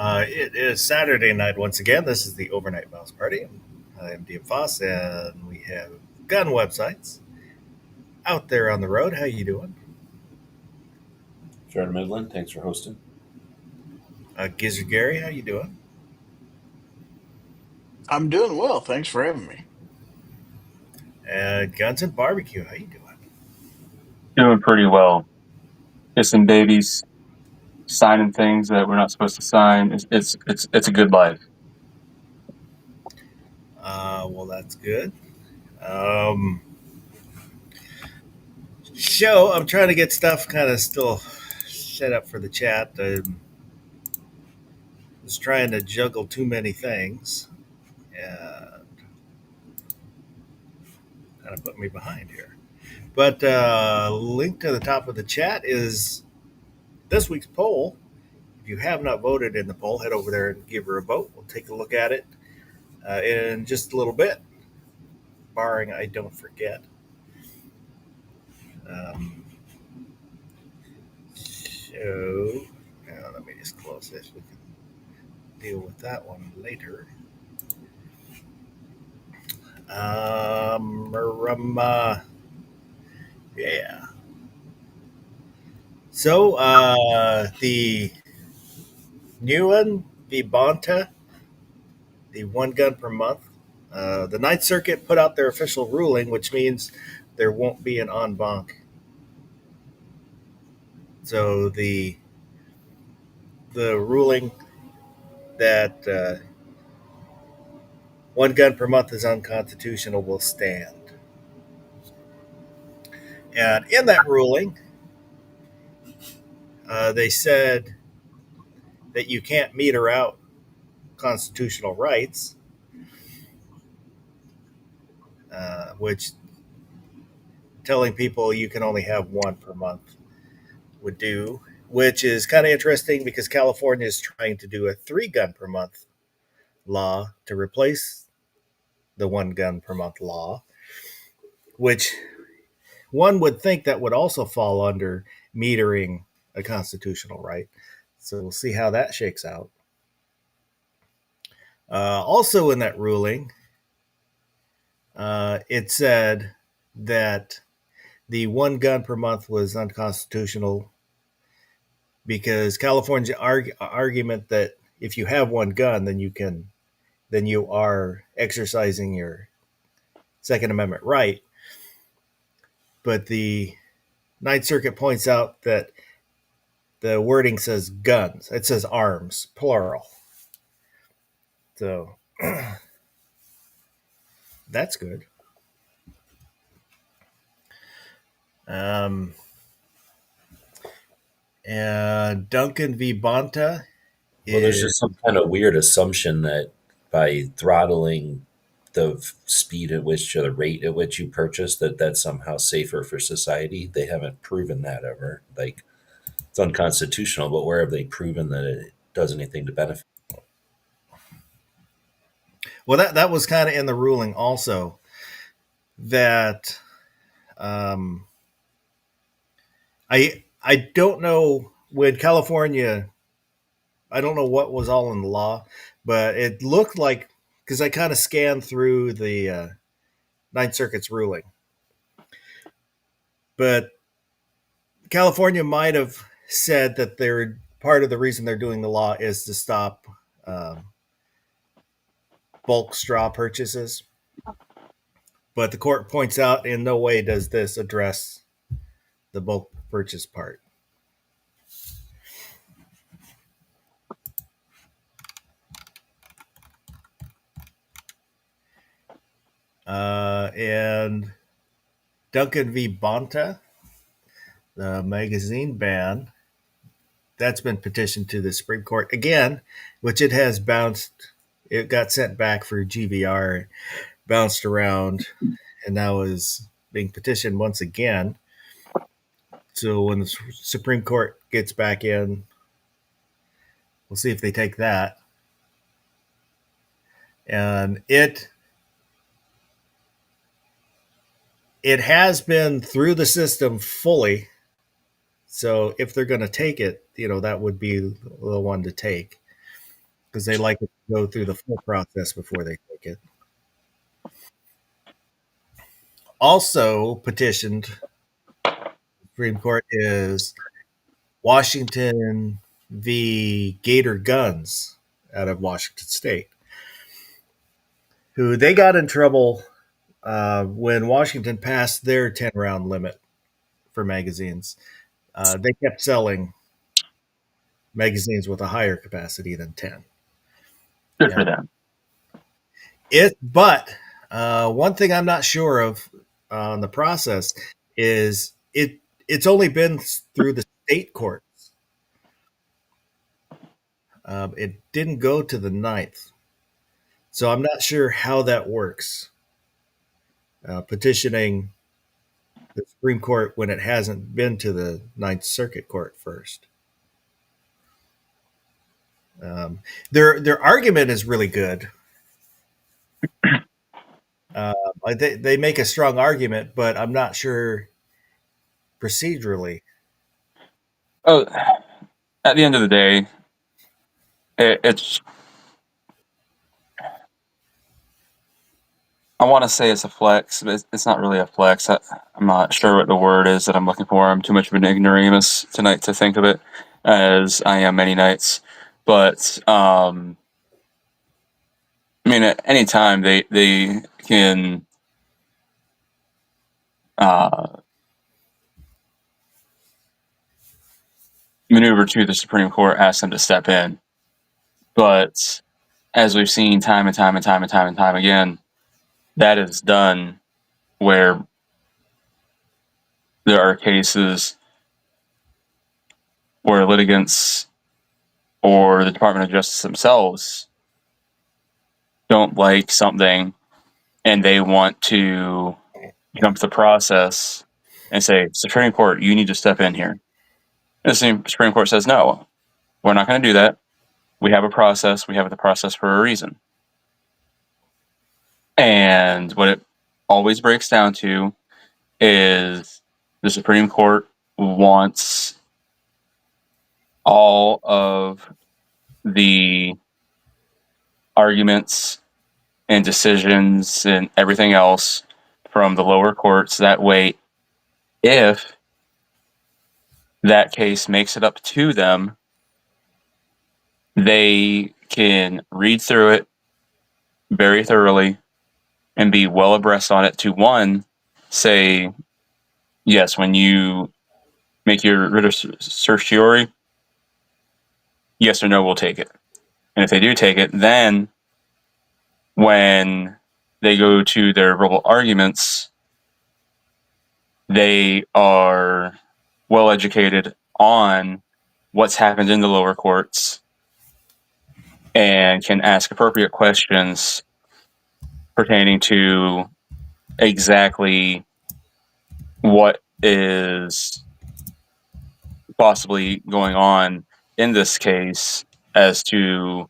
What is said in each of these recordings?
It is Saturday night once again. This is the Overnight Mouse Party. I am Dean Foss, and we have gun websites out there on the road. How you doing? Jared Midland, thanks for hosting. Gizzard Gary, how you doing? I'm doing well. Thanks for having me. Guns and Barbecue, how you doing? Doing pretty well. Kissing babies, signing things that we're not supposed to sign. It's a good life. Well, that's good. I'm trying to get stuff kind of still set up for the chat. I was trying to juggle too many things, and kind of put me behind here. But link to the top of the chat is this week's poll. If you have not voted in the poll, head over there and give her a vote. We'll take a look at it in just a little bit, barring I don't forget. So now let me just close this. We can deal with that one later. Yeah. So the new one, the Bonta, the one gun per month. The Ninth Circuit put out their official ruling, which means there won't be an en banc. So the ruling that one gun per month is unconstitutional will stand. And in that ruling, they said that you can't meter out constitutional rights, which telling people you can only have one per month would do, which is kind of interesting because California is trying to do a 3 gun per month law to replace the 1 gun per month law, which one would think that would also fall under metering a constitutional right. So we'll see how that shakes out. Also in that ruling, it said that the 1 gun per month was unconstitutional because California's argument that if you have 1 gun, then you are exercising your Second Amendment right. But the Ninth Circuit points out that the wording says guns. It says arms, plural. So that's good. And Duncan v. Bonta. Well, there's just some kind of weird assumption that by throttling the speed at which or the rate at which you purchase, that's somehow safer for society. They haven't proven that ever. Like, it's unconstitutional, but where have they proven that it does anything to benefit? Well, that was kind of in the ruling also that I don't know when California, I don't know what was all in the law, but it looked like, because I kind of scanned through the Ninth Circuit's ruling, but California might have said that they're part of the reason they're doing the law is to stop bulk straw purchases. But the court points out in no way does this address the bulk purchase part. And Duncan v. Bonta, the magazine ban, that's been petitioned to the Supreme Court again, which it has bounced. It got sent back for GVR, bounced around, and now is being petitioned once again. So when the Supreme Court gets back in, we'll see if they take that. And it has been through the system fully. So if they're going to take it, that would be the one to take. because they like it to go through the full process before they take it. Also petitioned Supreme Court is Washington v. Gator Guns out of Washington State, who they got in trouble when Washington passed their 10-round limit for magazines. They kept selling magazines with a higher capacity than 10. Good for them. But one thing I'm not sure of on the process is it's only been through the state courts. It didn't go to the ninth. So I'm not sure how that works. Petitioning the Supreme Court when it hasn't been to the Ninth Circuit Court first. Their argument is really good. They make a strong argument, but I'm not sure procedurally. Oh, at the end of the day, it's. I want to say it's a flex, but it's not really a flex. I'm not sure what the word is that I'm looking for. I'm too much of an ignoramus tonight to think of it, as I am many nights. But I mean, at any time they can maneuver to the Supreme Court, ask them to step in. But as we've seen time and time again, that is done where there are cases where litigants or the Department of Justice themselves don't like something and they want to jump the process and say, Supreme Court, you need to step in here. And the Supreme Court says, no, we're not going to do that. We have a process. We have the process for a reason. And what it always breaks down to is the Supreme Court wants all of the arguments and decisions and everything else from the lower courts. That way, if that case makes it up to them, they can read through it very thoroughly and be well abreast on it to, one, say, yes, when you make your writ of certiorari, yes or no, we'll take it. And if they do take it, then when they go to their verbal arguments, they are well educated on what's happened in the lower courts and can ask appropriate questions pertaining to exactly what is possibly going on in this case as to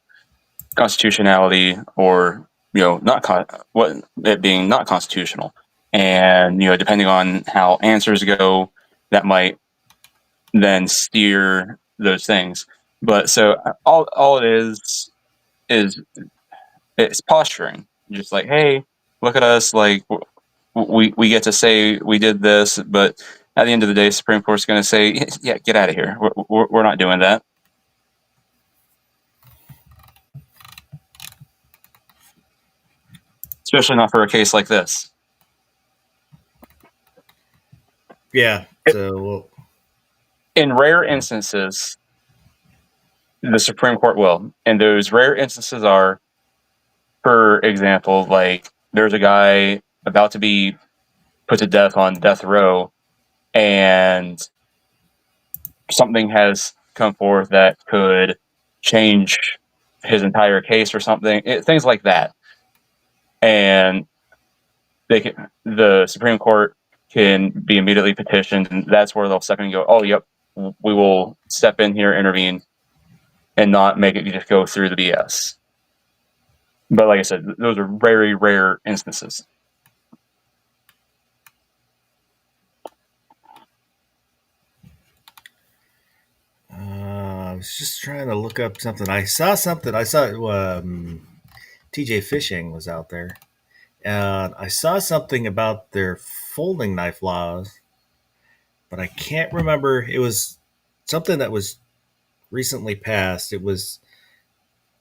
constitutionality or what it being not constitutional. And depending on how answers go, that might then steer those things. But so all it is it's posturing. Just like, hey, look at us, like we get to say we did this, but at the end of the day, Supreme Court's going to say, yeah, get out of here. We're not doing that. Especially not for a case like this. Yeah. So in rare instances, the Supreme Court will. And those rare instances are, for example, like there's a guy about to be put to death on death row, and something has come forth that could change his entire case or something, things like that. And the Supreme Court can be immediately petitioned, and that's where they'll step in and go, oh, yep, we will step in here, intervene, and not make it just go through the BS. But like I said, those are very rare instances. was just trying to look up something. I saw something. I saw TJ Fishing was out there, and I saw something about their folding knife laws, but I can't remember. It was something that was recently passed. It was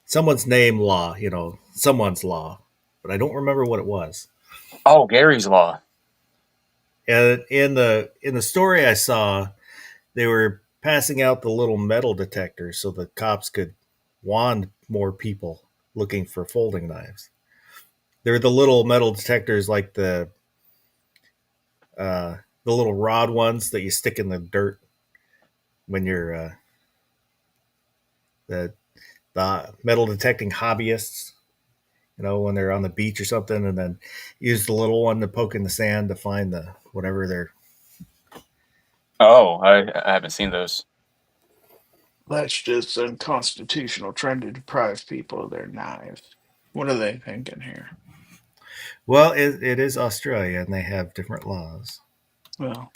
someone's name law, someone's law, but I don't remember what it was. Oh, Gary's Law. And in the story I saw, they were passing out the little metal detectors so the cops could wand more people looking for folding knives. They're the little metal detectors, like the little rod ones that you stick in the dirt when you're the metal detecting hobbyists. When they're on the beach or something, and then use the little one to poke in the sand to find the whatever they're. Oh, I haven't seen those. That's just unconstitutional, trying to deprive people of their knives. What are they thinking here? Well, it is Australia, and they have different laws. Well,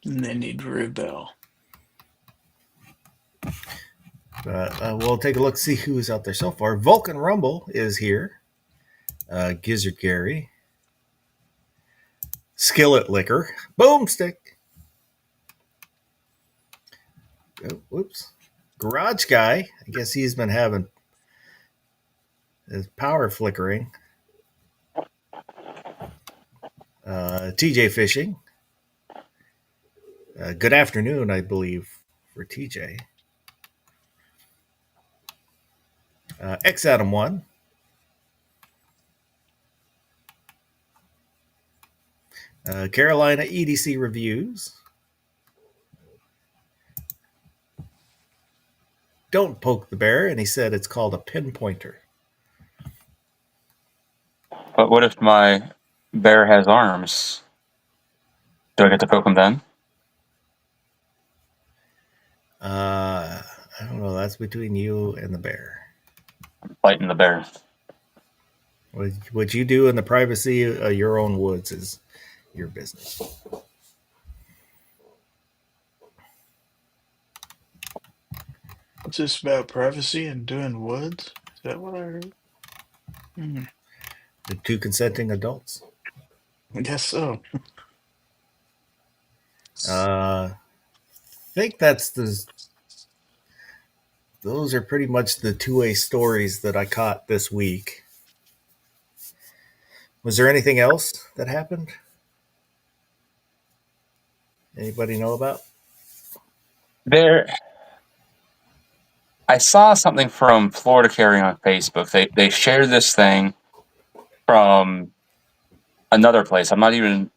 they need to rebel. But we'll take a look, see who's out there so far. Vulcan Rumble is here. Gizzard Gary. Skillet Liquor. Boomstick. Oh, whoops. Garage Guy. I guess he's been having his power flickering. TJ Fishing. Good afternoon, I believe, for TJ. X Adam 1. Carolina EDC Reviews. Don't poke the bear, and he said it's called a pinpointer. But what if my bear has arms? Do I get to poke him then? I don't know. That's between you and the bear. Fighting the bear. What you do in the privacy of your own woods is your business. What's this about privacy and doing woods? Is that what I heard? The two consenting adults. I guess so. I think those are pretty much the two-way stories that I caught this week. Was there anything else that happened? Anybody know about? I saw something from Florida Carry on Facebook. They shared this thing from another place. I don't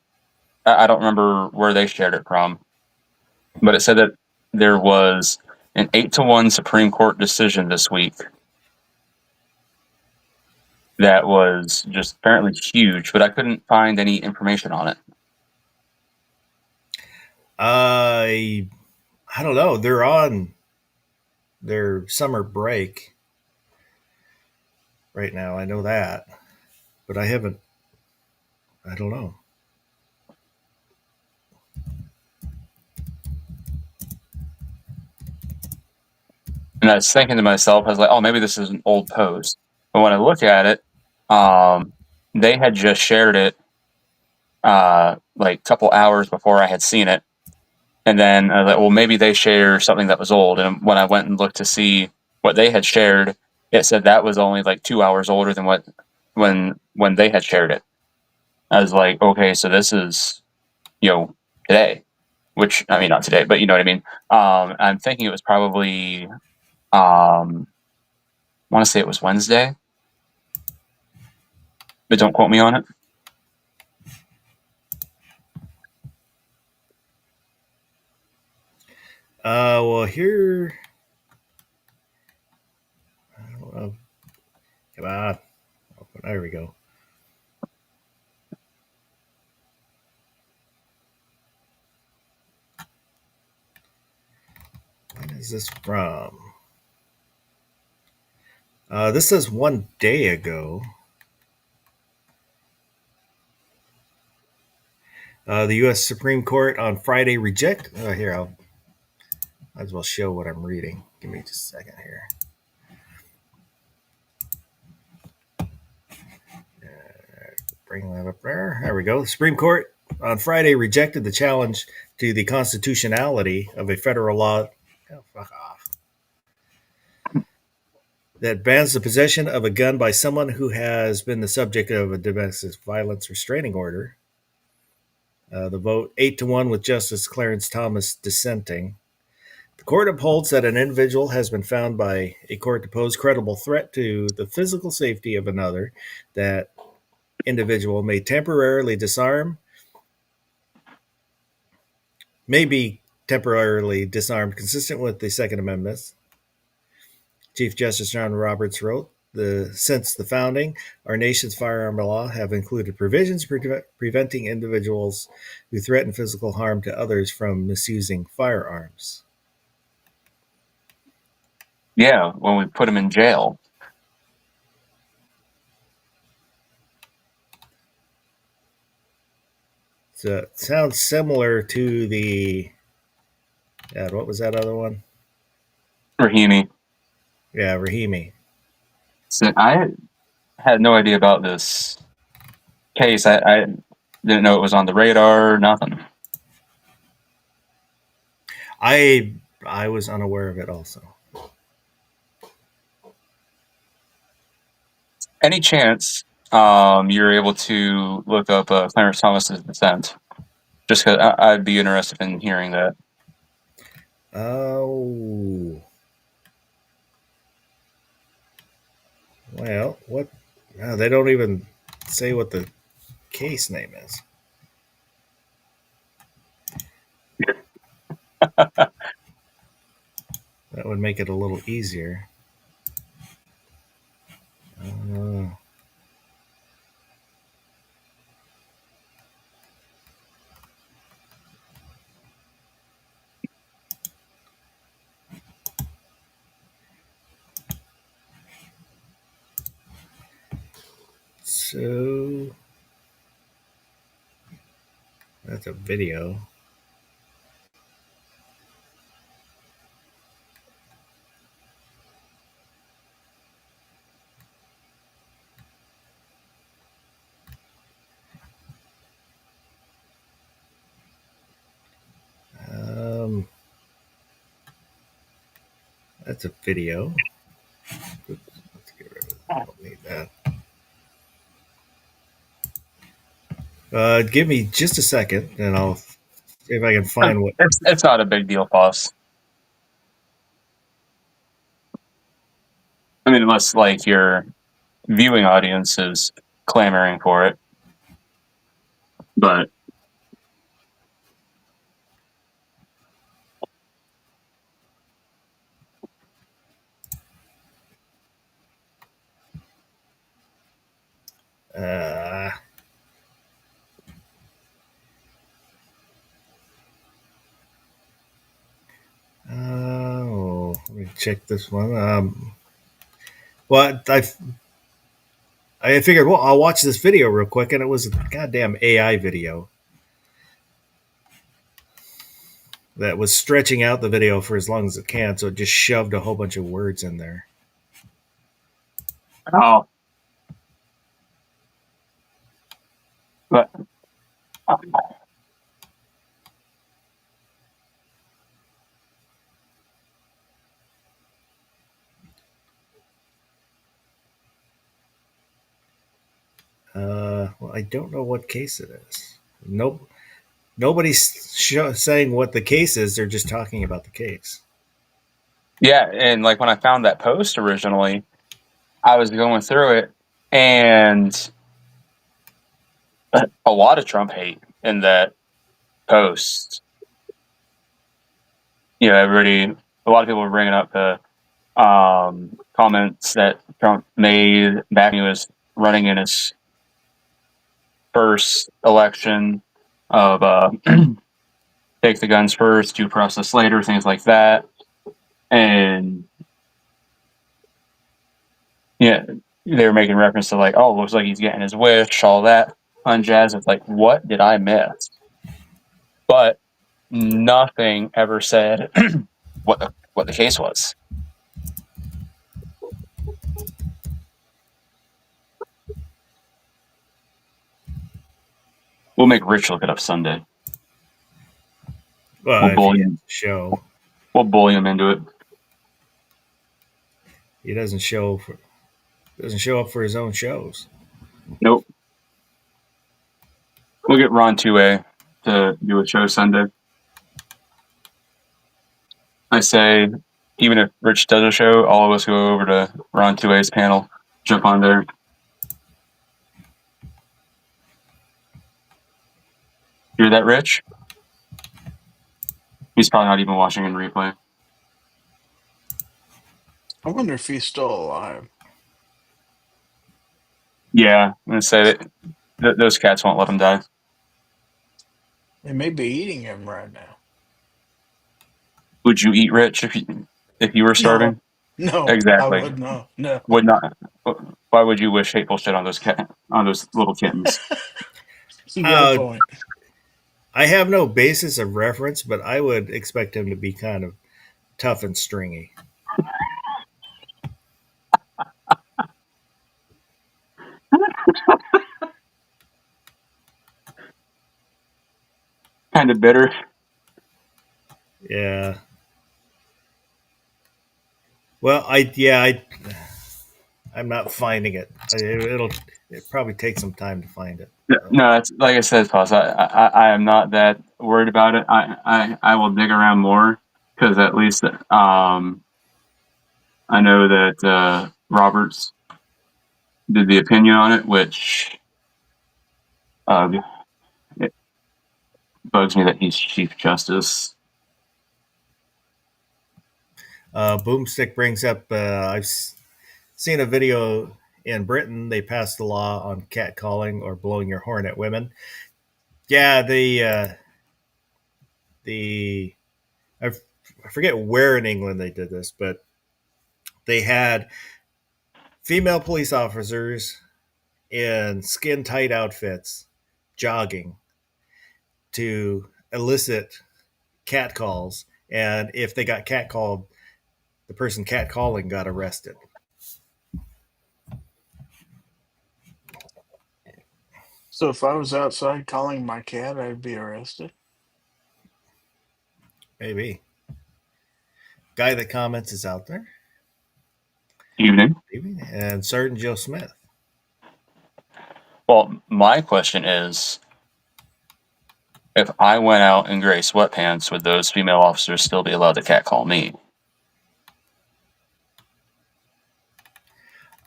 remember where they shared it from, but it said that there was an 8-1 Supreme Court decision this week that was just apparently huge, but I couldn't find any information on it. I don't know. They're on their summer break right now. I know that, but I don't know. And I was thinking to myself, I was like, oh, maybe this is an old post. But when I look at it, they had just shared it like a couple hours before I had seen it. And then I was like, well, maybe they share something that was old. And when I went and looked to see what they had shared, it said that was only like 2 hours older than when they had shared it. I was like, okay, so this is, today, which, I mean, not today, but you know what I mean? I'm thinking it was probably, I want to say it was Wednesday, but don't quote me on it. Well, here. I don't know. Come on. There we go. When is this from? This says 1 day ago. The U.S. Supreme Court on Friday here, Might as well show what I'm reading. Give me just a second here. Bring that up there. There we go. The Supreme Court on Friday rejected the challenge to the constitutionality of a federal law. Oh, fuck off. That bans the possession of a gun by someone who has been the subject of a domestic violence restraining order. The vote 8-1 with Justice Clarence Thomas dissenting. The court upholds that an individual has been found by a court to pose credible threat to the physical safety of another. That individual may temporarily disarm, may be temporarily disarmed, consistent with the Second Amendment. Chief Justice John Roberts wrote, since the founding, our nation's firearm law have included provisions preventing individuals who threaten physical harm to others from misusing firearms. Yeah, when we put them in jail. So it sounds similar to the, what was that other one? Rahimi. Yeah, Rahimi. So I had no idea about this case. I didn't know it was on the radar. Nothing. I was unaware of it also. Any chance you're able to look up Clarence Thomas's dissent? Just because I'd be interested in hearing that. Oh. Well, what? No, they don't even say what the case name is. That would make it a little easier. So that's a video. That's a video. Oops, let's get rid of it. I don't need that. Give me just a second, and I'll see if I can find what. It's not a big deal, boss. I mean, unless like your viewing audience is clamoring for it, but. Let me check this one. Well, I figured, well, I'll watch this video real quick, and it was a goddamn AI video that was stretching out the video for as long as it can, so it just shoved a whole bunch of words in there. Oh. But. Well, I don't know what case it is. Nope. Nobody's saying what the case is. They're just talking about the case. Yeah, and like when I found that post originally, I was going through it, and a lot of Trump hate in that post. You know, a lot of people were bringing up the comments that Trump made back when he was running in his first election of take the guns first, due process later, things like that. And yeah, they were making reference to like, oh, looks like he's getting his wish, all that fun jazz. It's like, what did I miss? But nothing ever said what the case was. We'll make Rich look it up Sunday. Well, We'll if bully he has him. a show, We'll bully him into it. he doesn't show up for his own shows. Nope. We'll get Ron 2A to do a show Sunday. I say, even if Rich does a show, all of us go over to Ron 2A's panel, jump on there. Hear that, Rich? He's probably not even watching in replay. I wonder if he's still alive. Yeah, I'm gonna say that those cats won't let him die. They may be eating him right now. Would you eat Rich if you were starving? No, I Exactly. would not. No. Would not. Why would you wish hateful shit on those little kittens? Good point. I have no basis of reference, but I would expect him to be kind of tough and stringy. Kind of bitter. Yeah. Well, I'm not finding it. It probably take some time to find it. No, it's like I said, Foss. I am not that worried about it. I will dig around more because at least I know that Roberts did the opinion on it, which it bugs me that he's Chief Justice. Boomstick brings up. I've seen a video in Britain. They passed a law on catcalling or blowing your horn at women. Yeah, I forget where in England they did this, but they had female police officers in skin tight outfits jogging to elicit catcalls, and if they got catcalled, the person catcalling got arrested. So if I was outside calling my cat, I'd be arrested. Maybe. Guy that comments is out there. Evening. Maybe. And Sergeant Joe Smith. Well, my question is, if I went out in gray sweatpants, would those female officers still be allowed to catcall me?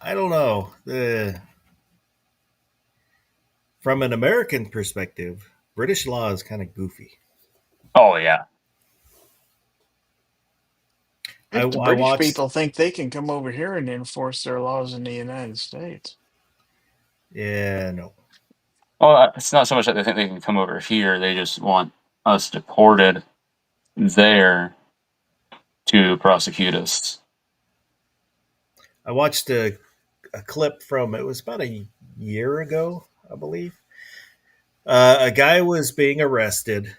I don't know. From an American perspective, British law is kind of goofy. Oh yeah. If the I British watched. people think they can come over here and enforce their laws in the United States. Yeah, no. Well, it's not so much that they think they can come over here; they just want us deported there to prosecute us. I watched a clip from, it was about a year ago, I believe. A guy was being arrested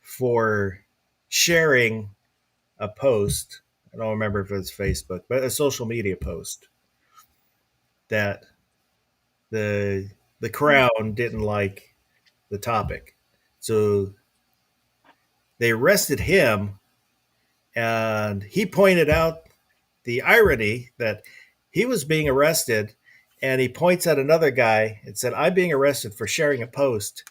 for sharing a post. I don't remember if it was Facebook, but a social media post that the Crown didn't like the topic. So they arrested him, and he pointed out the irony that he was being arrested, and he points at another guy and said, "I'm being arrested for sharing a post.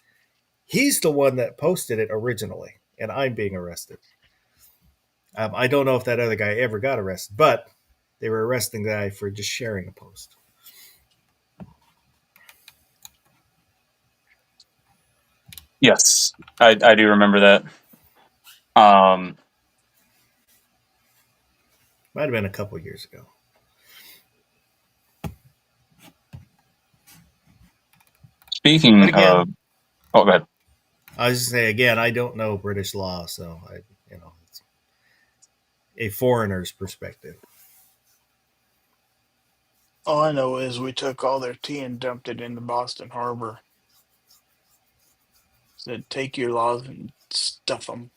He's the one that posted it originally, and I'm being arrested." I don't know if that other guy ever got arrested, but they were arresting the guy for just sharing a post. Yes, I do remember that. Might have been a couple years ago. Speaking But again, of, oh, go ahead. I was just saying again, I don't know British law, so it's a foreigner's perspective. All I know is we took all their tea and dumped it into Boston Harbor. Said, take your laws and stuff them.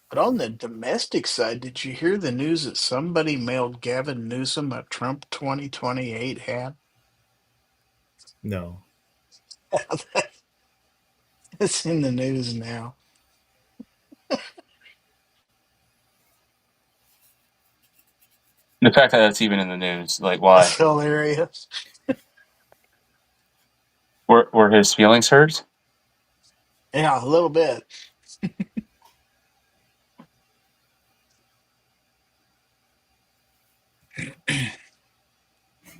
But on the domestic side, did you hear the news that somebody mailed Gavin Newsom a Trump 2028 hat? No. It's in the news now. The fact that that's even in the news, like, why? That's hilarious. Were his feelings hurt? Yeah, a little bit.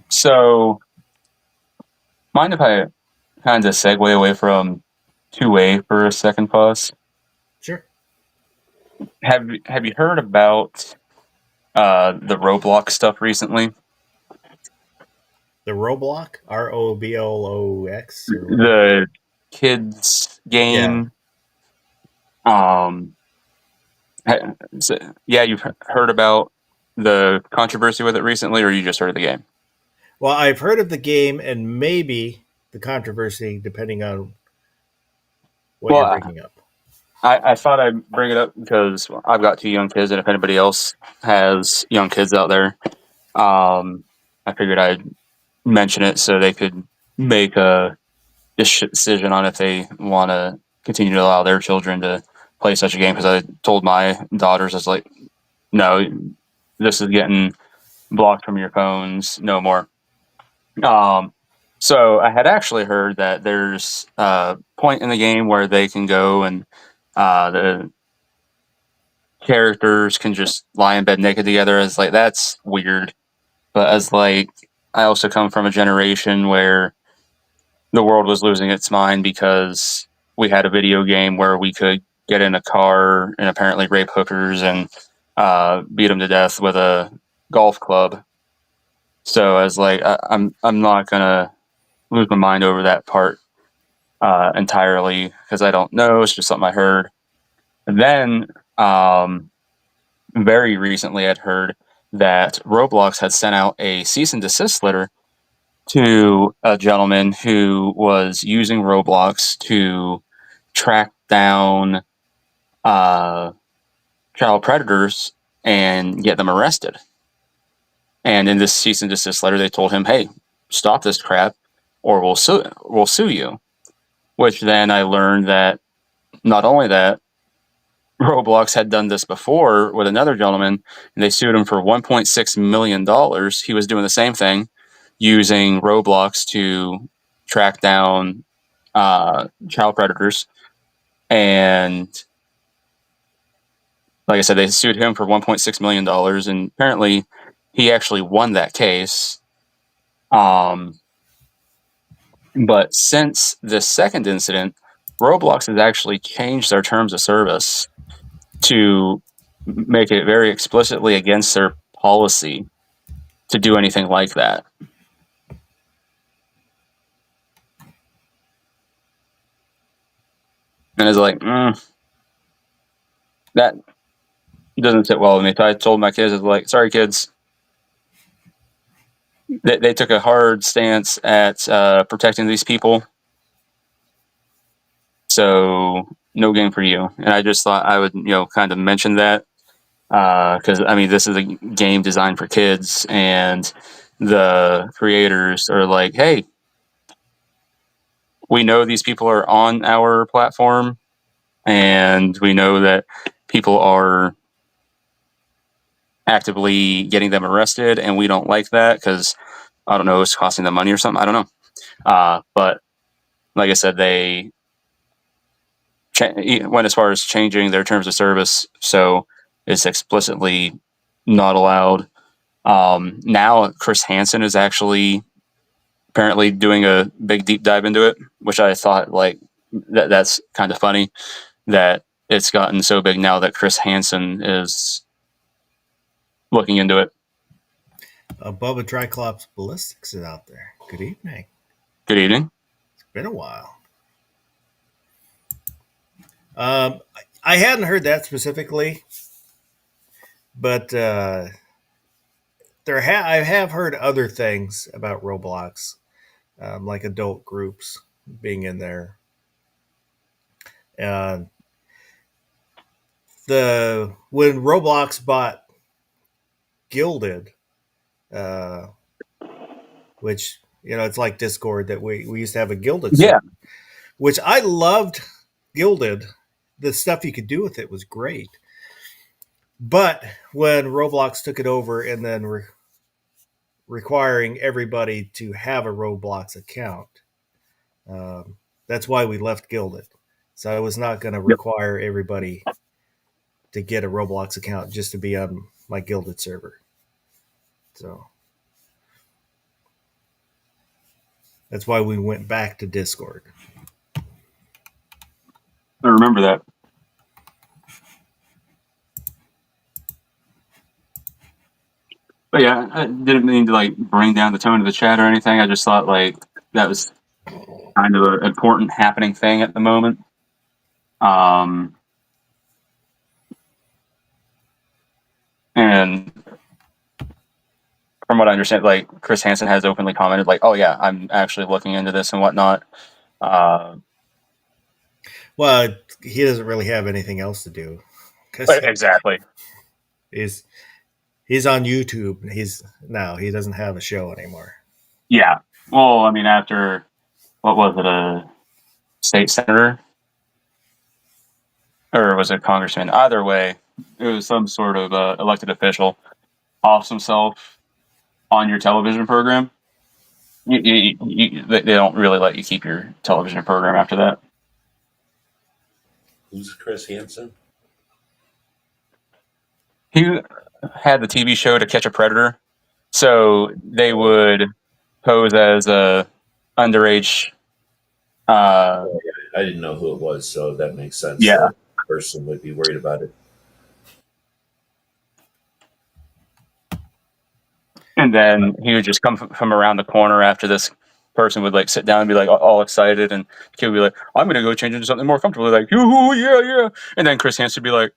So, mind if I kind of segue away from 2A for a second, Pause? Sure. Have you heard about the Roblox stuff recently? The Roblox, Roblox, or whatever. The kids game. Yeah, you've heard about the controversy with it recently, or you just heard of the game? Well, I've heard of the game and maybe the controversy, depending on what you're Well, bringing up. I thought I'd bring it up because I've got 2 young kids, and if anybody else has young kids out there, I figured I'd mention it so they could make a decision on if they want to continue to allow their children to play such a game. Because I told my daughters, I was like, no, this is getting blocked from your phones, no more. So I had actually heard that there's a point in the game where they can go and the characters can just lie in bed naked together. As like, that's weird. But as like, I also come from a generation where the world was losing its mind because we had a video game where we could get in a car and apparently rape hookers and beat them to death with a golf club. So I was like, I'm not gonna lose my mind over that part entirely because I don't know. It's just something I heard. And then very recently, I'd heard that Roblox had sent out a cease and desist letter to a gentleman who was using Roblox to track down child predators and get them arrested. And in this cease and desist letter, they told him, "Hey, stop this crap, or we'll sue you." Which then I learned that not only that, Roblox had done this before with another gentleman, and they sued him for $1.6 million. He was doing the same thing, using Roblox to track down child predators. And like I said, they sued him for $1.6 million, and apparently he actually won that case. But since this second incident, Roblox has actually changed their terms of service to make it very explicitly against their policy to do anything like that. And it's like, that doesn't sit well with me. I told my kids, I was like, sorry, kids. They took a hard stance at protecting these people. So no game for you. And I just thought I would, kind of mention that because, this is a game designed for kids, and the creators are like, hey, we know these people are on our platform, and we know that people are actively getting them arrested, and we don't like that because, I don't know, it's costing them money or something. I don't know. But like I said, they went as far as changing their terms of service, so it's explicitly not allowed. Now Chris Hansen is actually apparently doing a big deep dive into it, which I thought that's kind of funny that it's gotten so big now that Chris Hansen is looking into it. Bubba Triclops Ballistics is out there. Good evening. Good evening. It's been a while. I hadn't heard that specifically, but I have heard other things about Roblox, like adult groups being in there. when Roblox bought Gilded, uh, which it's like Discord that we used to have a Gilded Yeah. server, which I loved. Gilded, the stuff you could do with it was great. But when Roblox took it over and then requiring everybody to have a Roblox account, that's why we left Gilded. So I was not going to Yep. require everybody to get a Roblox account just to be on my Gilded server. So that's why we went back to Discord. I remember that. But yeah, I didn't mean to like bring down the tone of the chat or anything. I just thought like that was kind of an important happening thing at the moment. And from what I understand, like Chris Hansen has openly commented, like, "Oh yeah, I'm actually looking into this and whatnot." Well, he doesn't really have anything else to do because Exactly. he's on YouTube. He doesn't have a show anymore. Yeah. Well, I mean, after what was it, a state senator or was it congressman? Either way, it was some sort of elected official offs himself on your television program. They don't really let you keep your television program after that. Who's Chris Hansen? He had the TV show To Catch a Predator, so they would pose as a underage. I didn't know who it was, so that makes sense. Yeah. That person would be worried about it. And then he would just come from around the corner after this person would like sit down and be like all excited, and he would be like, "I'm gonna go change into something more comfortable." Like, "Yoo-hoo, yeah, yeah." And then Chris Hansen would be like,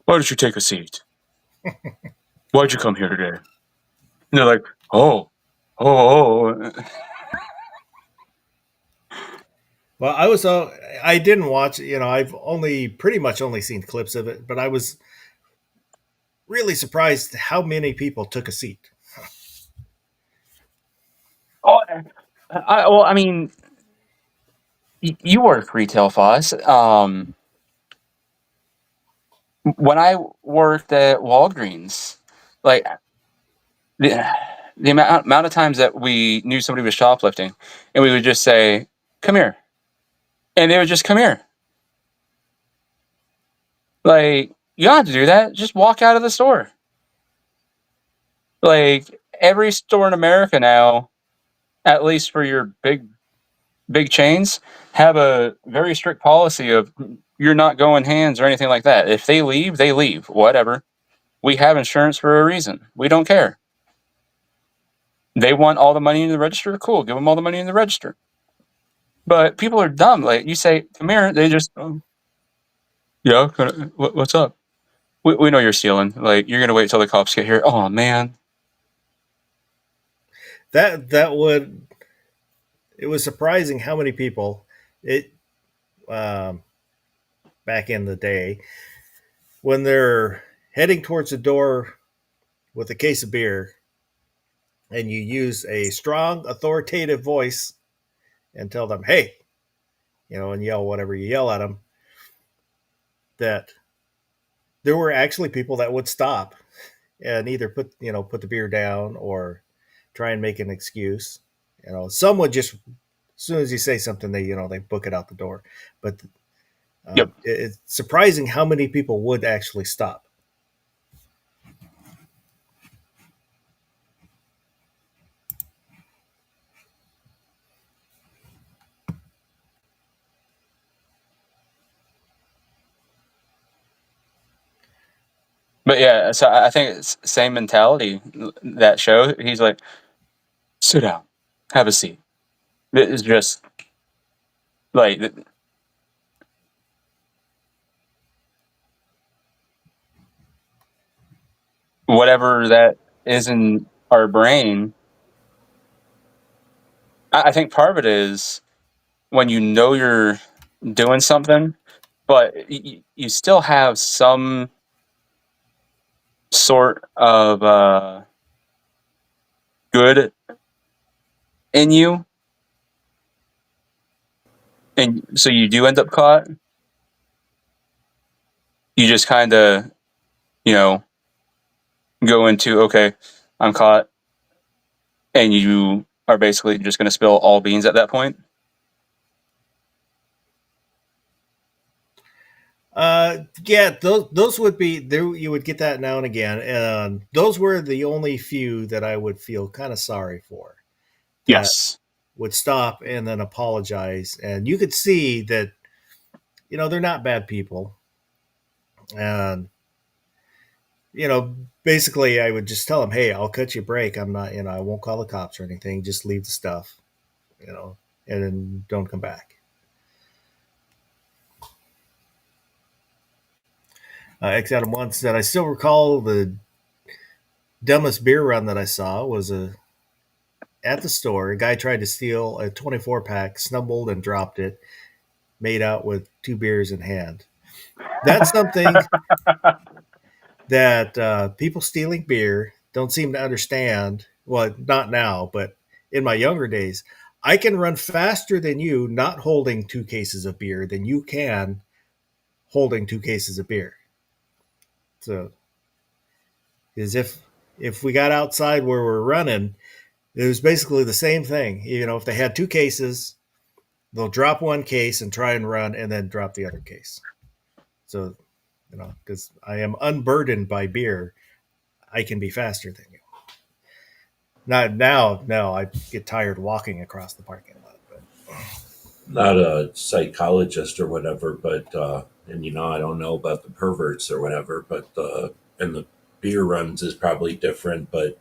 "Why don't you take a seat? Why'd you come here today?" And they're like, "Oh." Well, I didn't watch. I've pretty much only seen clips of it, but I was really surprised how many people took a seat. Oh, I mean, you work retail, Foss. When I worked at Walgreens, like the amount of times that we knew somebody was shoplifting, and we would just say, "Come here," and they would just come here. Like, you don't have to do that. Just walk out of the store. Like, every store in America now, at least for your big chains, have a very strict policy of you're not going hands or anything like that. If they leave, they leave. Whatever. We have insurance for a reason. We don't care. They want all the money in the register. Cool. Give them all the money in the register. But people are dumb. Like, you say, "Come here," they just, yeah, what's up? We know you're stealing. Like, you're gonna wait till the cops get here. Oh man. It was surprising how many people back in the day when they're heading towards the door with a case of beer and you use a strong authoritative voice and tell them, "Hey," and yell whatever you yell at them, that there were actually people that would stop and either put the beer down or try and make an excuse. Some would just, as soon as you say something, they book it out the door. But Yep. it's surprising how many people would actually stop. But yeah, so I think it's same mentality. That show, he's like, "Sit down, have a seat." It's just like whatever that is in our brain. I think part of it is when you know you're doing something, but you still have some sort of good in you, and so you do end up caught. You just kind of, you know, go into, okay, I'm caught, and you are basically just going to spill all beans at that point. Yeah, those would be there. You would get that now and again, and those were the only few that I would feel kind of sorry for. That Yes. would stop and then apologize, and you could see that they're not bad people, and basically I would just tell them, hey, I'll cut you a break. I'm not, I won't call the cops or anything. Just leave the stuff, and then don't come back. X out of months that I still recall the dumbest beer run that I saw was at the store. A guy tried to steal a 24 pack, stumbled and dropped it, made out with 2 beers in hand. That's something that people stealing beer don't seem to understand. Well, not now, but in my younger days, I can run faster than you not holding 2 cases of beer than you can holding 2 cases of beer. So, as if we got outside where we're running, it was basically the same thing. If they had 2 cases, they'll drop 1 case and try and run, and then drop the other case. So, because I am unburdened by beer, I can be faster than you. Not now. No, I get tired walking across the parking lot. But Not a psychologist or whatever, but and I don't know about the perverts or whatever, but and the beer runs is probably different. But if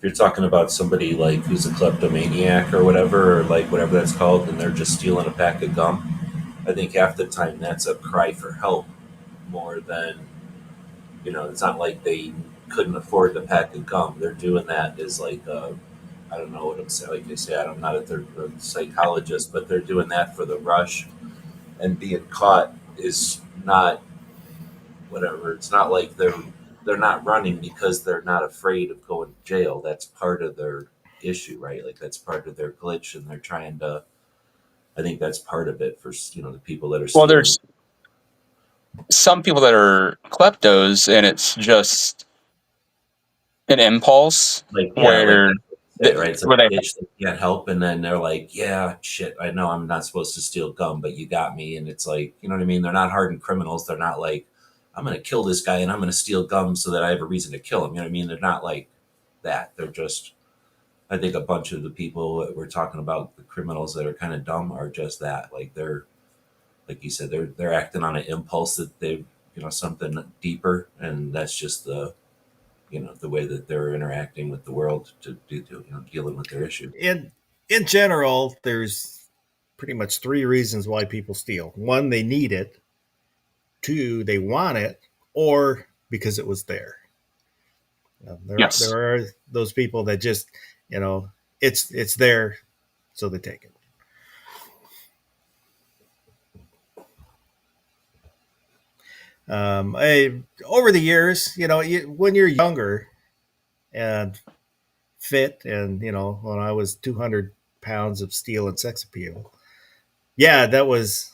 you're talking about somebody like who's a kleptomaniac or whatever, or like whatever that's called, and they're just stealing a pack of gum, I think half the time that's a cry for help more than it's not like they couldn't afford the pack of gum. They're doing that as like I don't know what I'm saying. Like I say, I'm not a psychologist, but they're doing that for the rush, and being caught is not whatever. It's not like they're not running because they're not afraid of going to jail. That's part of their issue, right? Like that's part of their glitch, and they're trying to. I think that's part of it for the people that are Well, stealing. there's some people that are kleptos, and it's just an impulse Like where right? It's where like they itch they can't help, and then they're like, "Yeah, shit, I know I'm not supposed to steal gum, but you got me." And it's like, you know what I mean? They're not hardened criminals. They're not like, "I'm going to kill this guy and I'm going to steal gum so that I have a reason to kill him." You know what I mean? They're not like that. They're just, I think, a bunch of the people that we're talking about, the criminals that are kind of dumb, are just that. Like they're, like you said, they're acting on an impulse that they, something deeper, and that's just the way that they're interacting with the world to do, dealing with their issue. in general, there's pretty much 3 reasons why people steal. 1, they need it. 2, they want it, or because it was there. Yes. There are those people that just, it's there, so they take it. Over the years, when you're younger and fit, and when I was 200 pounds of steel and sex appeal, yeah, that was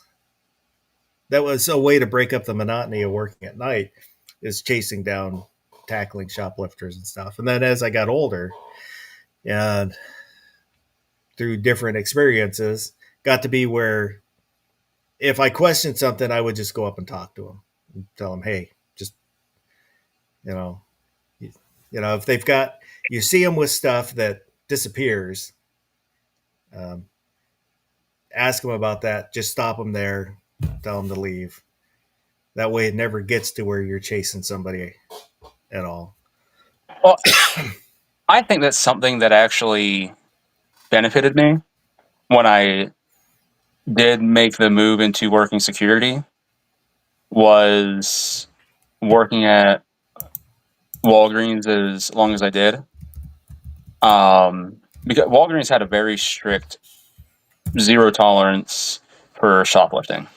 a way to break up the monotony of working at night, is chasing down, tackling shoplifters and stuff. And then as I got older, and through different experiences, got to be where if I questioned something, I would just go up and talk to them and tell them, hey, just, if they've got, you see them with stuff that disappears, ask them about that. Just stop them there, tell them to leave. That way it never gets to where you're chasing somebody at all. Well, I think that's something that actually benefited me when I did make the move into working security, was working at Walgreens as long as I did. Because Walgreens had a very strict 0 tolerance for shoplifting.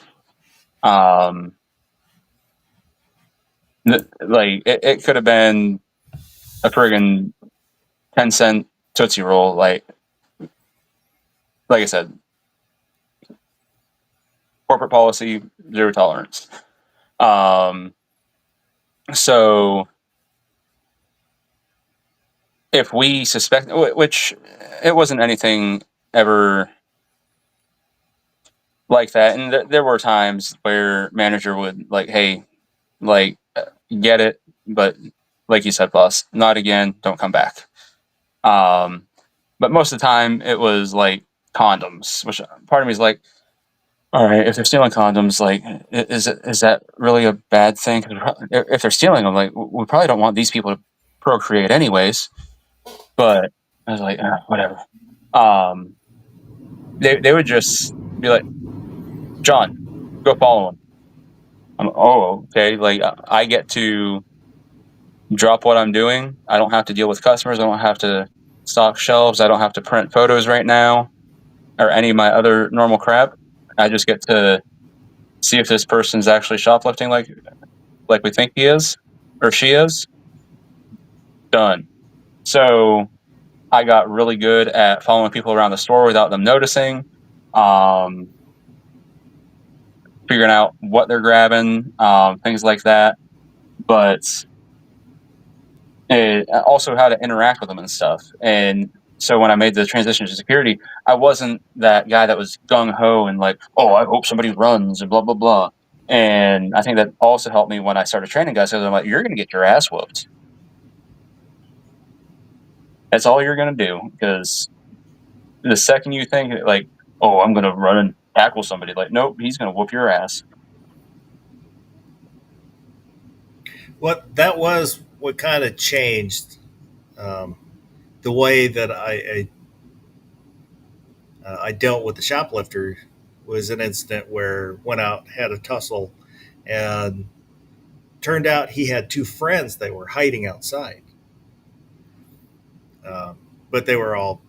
Like it could have been a friggin' 10-cent Tootsie Roll. Like I said, corporate policy, zero tolerance. So if we suspect, which it wasn't anything ever like that, and there were times where manager would like, hey, like, get it, but like you said, boss, not again, don't come back. But most of the time it was like condoms, which part of me is like, all right, if they're stealing condoms, like, is that really a bad thing? 'Cause if they're stealing them, like, we probably don't want these people to procreate anyways. But I was like, whatever. They would just be like, John, go follow him. Oh, okay. Like, I get to drop what I'm doing. I don't have to deal with customers. I don't have to stock shelves. I don't have to print photos right now or any of my other normal crap. I just get to see if this person's actually shoplifting like we think he is or she is. Done. So I got really good at following people around the store without them noticing, figuring out what they're grabbing, things like that. But also how to interact with them and stuff. And so when I made the transition to security, I wasn't that guy that was gung ho and like, oh, I hope somebody runs and blah blah blah. And I think that also helped me when I started training guys. Because I'm like, you're going to get your ass whooped. That's all you're going to do. Because the second you think like, oh, I'm going to run and tackle somebody, like, nope, he's going to whoop your ass. That was what kind of changed the way that I dealt with the shoplifter. Was an incident where went out, had a tussle, and turned out he had two friends that were hiding outside. But they were all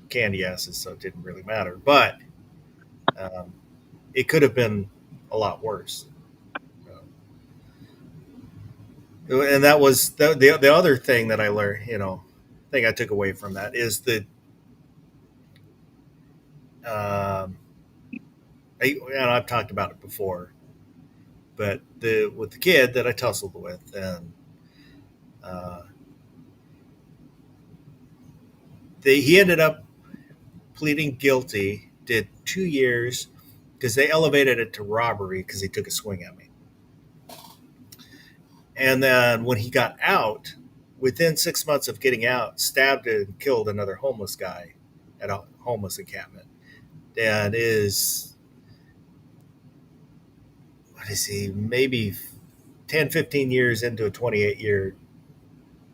candy asses, so it didn't really matter. But um, it could have been a lot worse. And that was the other thing that I learned, thing I took away from that is that and I've talked about it before, but with the kid that I tussled with, and uh, he ended up pleading guilty, did 2 years because they elevated it to robbery because he took a swing at me. And then when he got out, within 6 months of getting out, stabbed and killed another homeless guy at a homeless encampment. And what is he, maybe 10, 15 years into a 28-year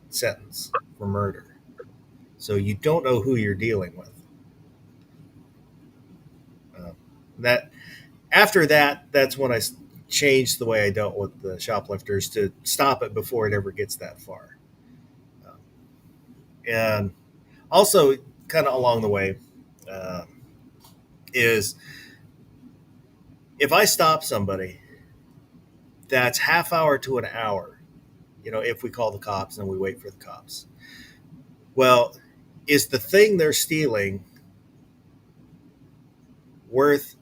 sentence for murder. So you don't know who you're dealing with. That After that, that's when I changed the way I dealt with the shoplifters to stop it before it ever gets that far. Um, and also, kind of along the way, uh, is if I stop somebody, that's half hour to an hour. If we call the cops and we wait for the cops. Well, is the thing they're stealing worth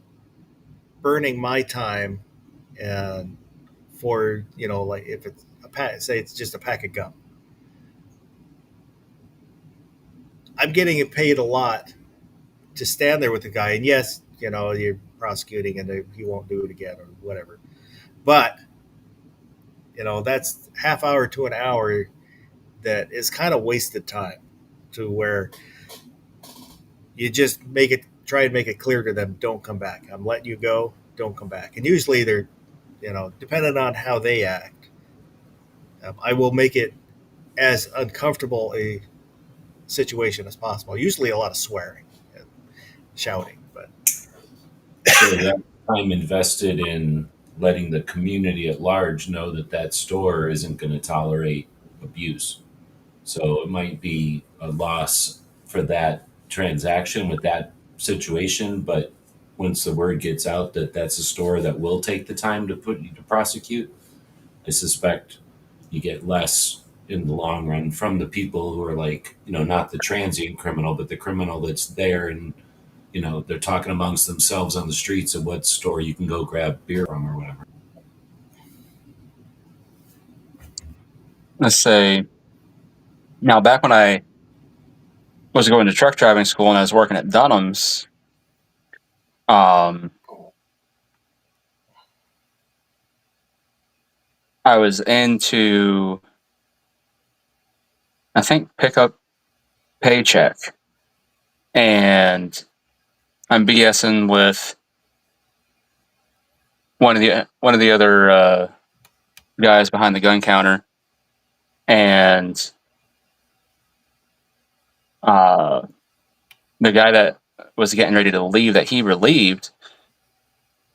burning my time and for like if it's say it's just a pack of gum, I'm getting paid a lot to stand there with the guy, and yes, you're prosecuting and he won't do it again or whatever, but that's half hour to an hour that is kind of wasted time, to where you just try and make it clear to them, don't come back, I'm letting you go, don't come back. And usually they're depending on how they act, I will make it as uncomfortable a situation as possible. Usually a lot of swearing and shouting, but So that time invested in letting the community at large know that that store isn't going to tolerate abuse. So it might be a loss for that transaction with that situation, but once the word gets out that that's a store that will take the time to put you to prosecute, I suspect you get less in the long run from the people who are like, not the transient criminal, but the criminal that's there and, they're talking amongst themselves on the streets of what store you can go grab beer from or whatever. Let's say now, back when I was going to truck driving school and I was working at Dunham's, I was into, I think, pickup paycheck, and I'm BSing with one of the other guys behind the gun counter, and the guy that was getting ready to leave, that he relieved,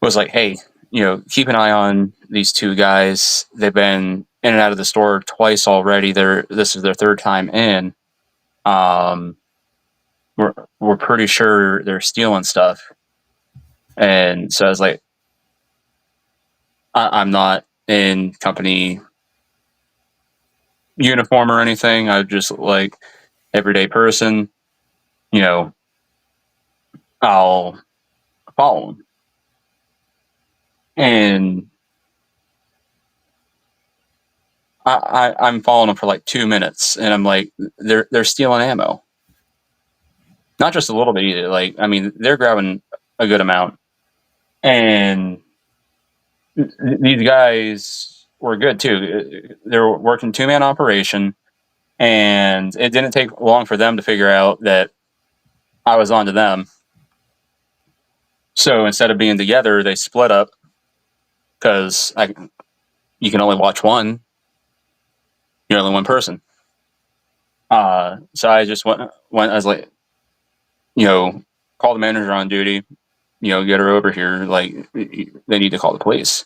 was like, "Hey, keep an eye on these two guys. They've been in and out of the store twice already. This is their third time in. We're pretty sure they're stealing stuff." And so I was like, I'm not in company uniform or anything. I'm just like everyday person. I'll follow them. And I'm following them for like 2 minutes, and I'm like, they're stealing ammo. Not just a little bit either. Like, I mean, they're grabbing a good amount. And these guys were good too. They were working 2-man operation, and it didn't take long for them to figure out that I was onto them. So instead of being together, they split up because you can only watch one. You're only one person. So I just went. I was like, call the manager on duty. Get her over here. Like, they need to call the police.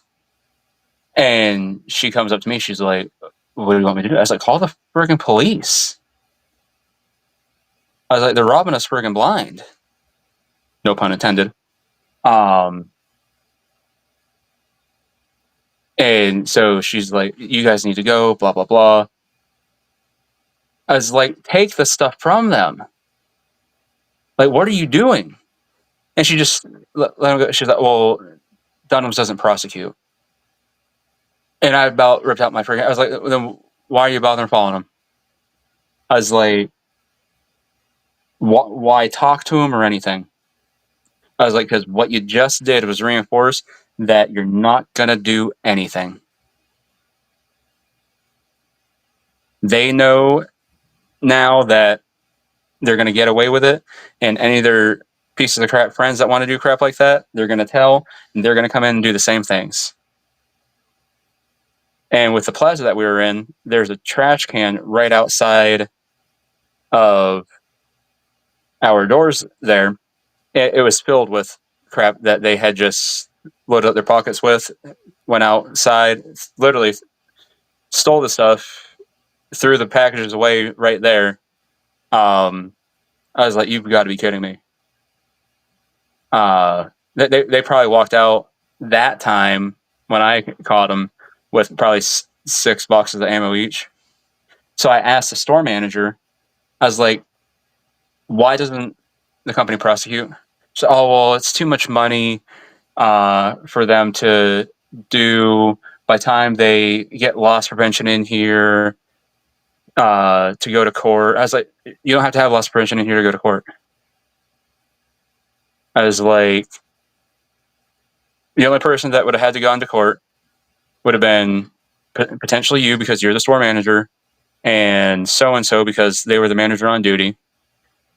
And she comes up to me. She's like, "What do you want me to do?" I was like, "Call the friggin' police." I was like, "They're robbing us friggin' blind." No pun intended. And so she's like, "You guys need to go, blah, blah, blah." I was like, "Take the stuff from them. Like, what are you doing?" And she just let him go. She's like, "Well, Dunham's doesn't prosecute." And I about ripped out my freaking. I was like, "Then why are you bothering following him?" I was like, "Why talk to him or anything?" I was like, "Because what you just did was reinforce that you're not gonna do anything. They know now that they're gonna get away with it, and any of their pieces of crap friends that want to do crap like that, they're gonna tell, and they're gonna come in and do the same things." And with the plaza that we were in, there's a trash can right outside of our doors there. It was filled with crap that they had just loaded up their pockets with, went outside, literally stole the stuff, threw the packages away right there. I was like, "You've got to be kidding me." They probably walked out that time when I caught them with probably 6 boxes of ammo each. So I asked the store manager, I was like, "Why doesn't the company prosecute?" So, "Oh, well, it's too much money for them to do by the time they get loss prevention in here to go to court." I was like, "You don't have to have loss prevention in here to go to court." I was like, the only person that would have had to go into court would have been potentially you, because you're the store manager, and so because they were the manager on duty.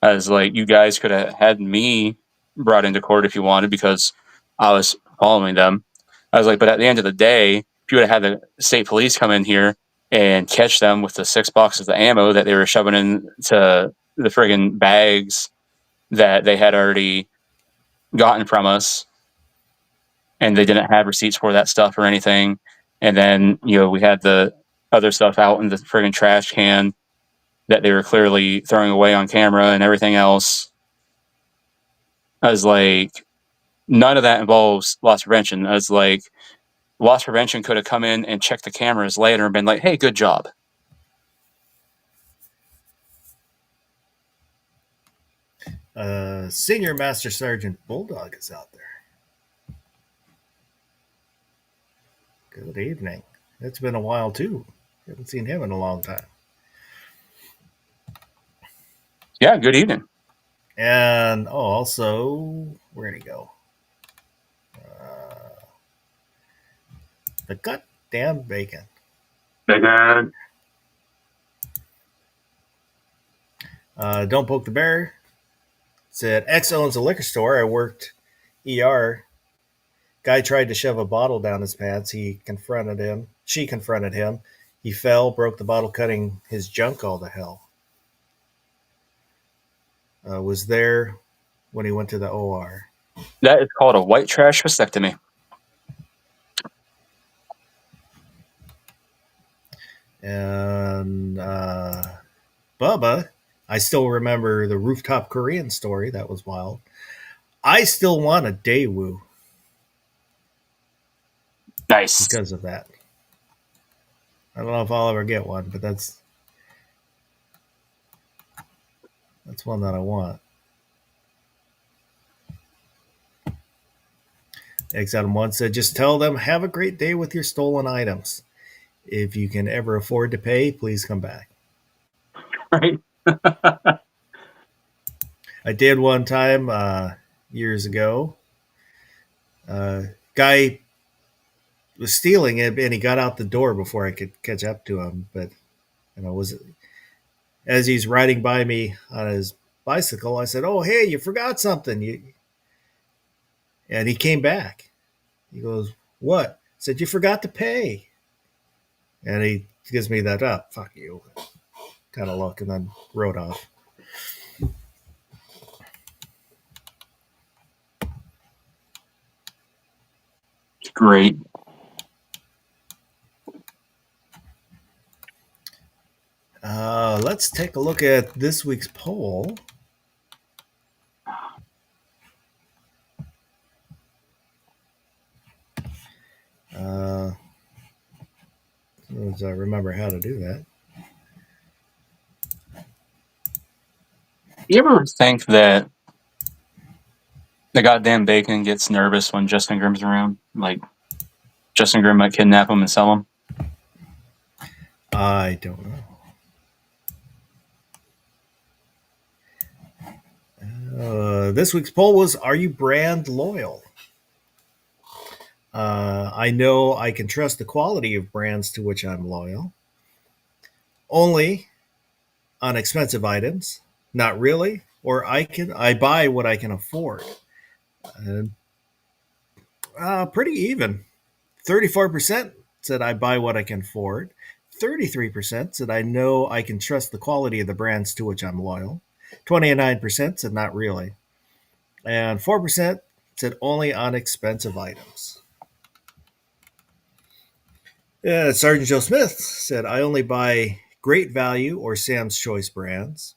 I was like, you guys could have had me brought into court if you wanted, because I was following them. I was like, but at the end of the day, if you would have had the state police come in here and catch them with the 6 boxes of ammo that they were shoving into the friggin' bags that they had already gotten from us, and they didn't have receipts for that stuff or anything. And then, we had the other stuff out in the friggin' trash can that they were clearly throwing away on camera and everything else. I was like, none of that involves loss prevention. I was like, loss prevention could have come in and checked the cameras later and been like, "Hey, good job." Senior Master Sergeant Bulldog is out there. Good evening. It's been a while too. Haven't seen him in a long time. Yeah, good evening. And also, where'd he go? The goddamn bacon. Bacon. Don't poke the bear. Said X owns a liquor store. I worked ER. Guy tried to shove a bottle down his pants. She confronted him. He fell, broke the bottle, cutting his junk all to hell. Was there when he went to the OR. That is called a white trash vasectomy. And Bubba, I still remember the rooftop Korean story. That was wild. I still want a Daewoo Nice. because of that. I don't know if I'll ever get one, but that's one that I want. X Adam 1 said, just tell them, have a great day with your stolen items. If you can ever afford to pay, please come back. Right. I did one time years ago. Guy was stealing it, and he got out the door before I could catch up to him. But as he's riding by me on his bicycle, I said, "Oh, hey, you forgot something." And he came back. He goes, "What?" I said, "You forgot to pay." And he gives me that up, "Fuck you," kind of look, and then rode off. Great. Let's take a look at this week's poll. As I remember how to do that. You ever think that the goddamn bacon gets nervous when Justin Grimm's around? Like, Justin Grimm might kidnap him and sell him? I don't know. This week's poll was, are you brand loyal? I know I can trust the quality of brands to which I'm loyal. Only on expensive items. Not really. Or I buy what I can afford. Pretty even. 34% said I buy what I can afford. 33% said I know I can trust the quality of the brands to which I'm loyal. 29% said not really. And 4% said only on expensive items. Sergeant Joe Smith said, I only buy Great Value or Sam's Choice brands.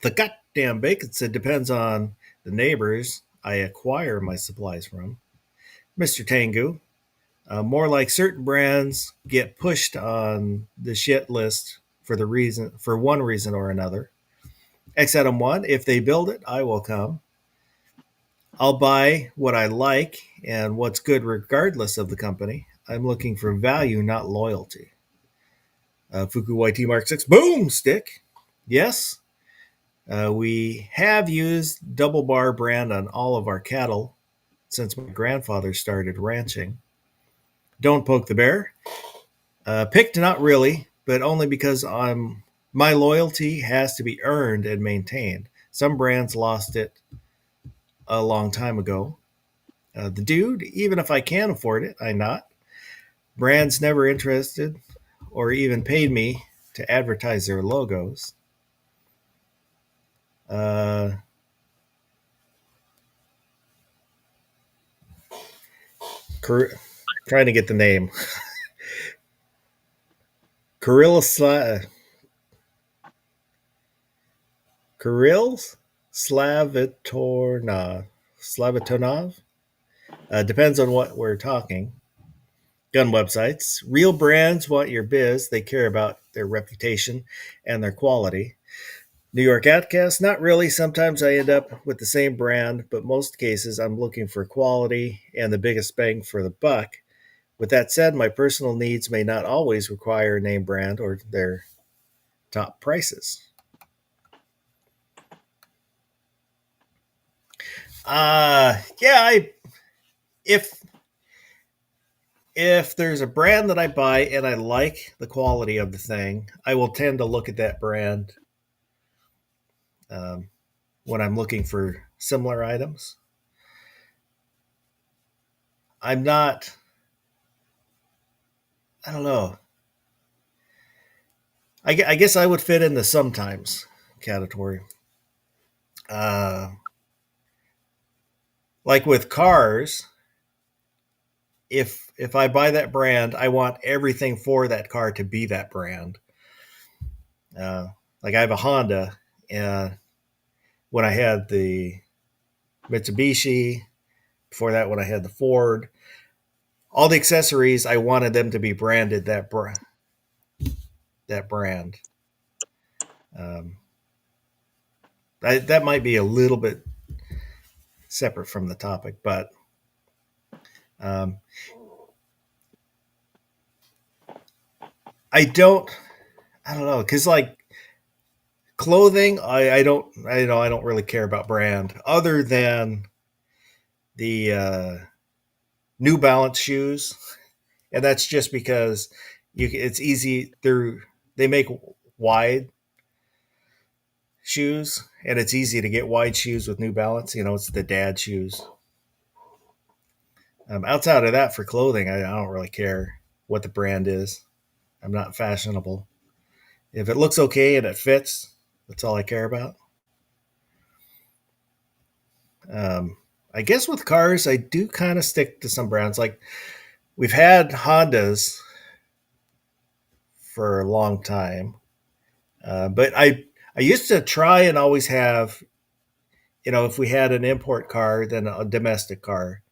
The goddamn bacon said, depends on the neighbors I acquire my supplies from. Mr. Tengu, more like certain brands get pushed on the shit list for one reason or another. X Adam 1, if they build it, I will come. I'll buy what I like and what's good regardless of the company. I'm looking for value, not loyalty. Fuku YT Mark 6, boom, stick. Yes, we have used Double Bar brand on all of our cattle since my grandfather started ranching. Don't poke the bear. Picked not really, but only because my loyalty has to be earned and maintained. Some brands lost it a long time ago. The dude, even if I can afford it, I'm not. Brands never interested or even paid me to advertise their logos. Trying to get the name. Kirill Slavitonov. Depends on what we're talking. gun websites. Real brands want your biz. They care about their reputation and their quality. New York Outcast, not really. Sometimes I end up with the same brand, but most cases I'm looking for quality and the biggest bang for the buck. With that said, my personal needs may not always require a name brand or their top prices. Yeah, if if there's a brand that I buy and I like the quality of the thing, I will tend to look at that brand um, when I'm looking for similar items. I'm not, I don't know. I guess I would fit in the sometimes category. Uh, like with cars, if I buy that brand, I want everything for that car to be that brand. Uh, like I have a Honda, and when I had the Mitsubishi, before that when I had the Ford, all the accessories I wanted them to be branded that brand. Um, that might be a little bit separate from the topic, but um, I don't. I don't know because like clothing, I don't really care about brand other than the New Balance shoes, and that's just because it's easy. They make wide shoes, and it's easy to get wide shoes with New Balance. You know, it's the dad shoes. Outside of that, for clothing, I don't really care what the brand is. I'm not fashionable. If it looks okay and it fits, that's all I care about. Um, I guess with cars, I do kind of stick to some brands. Like we've had Hondas for a long time, but I used to try and always have, if we had an import car, then a domestic car.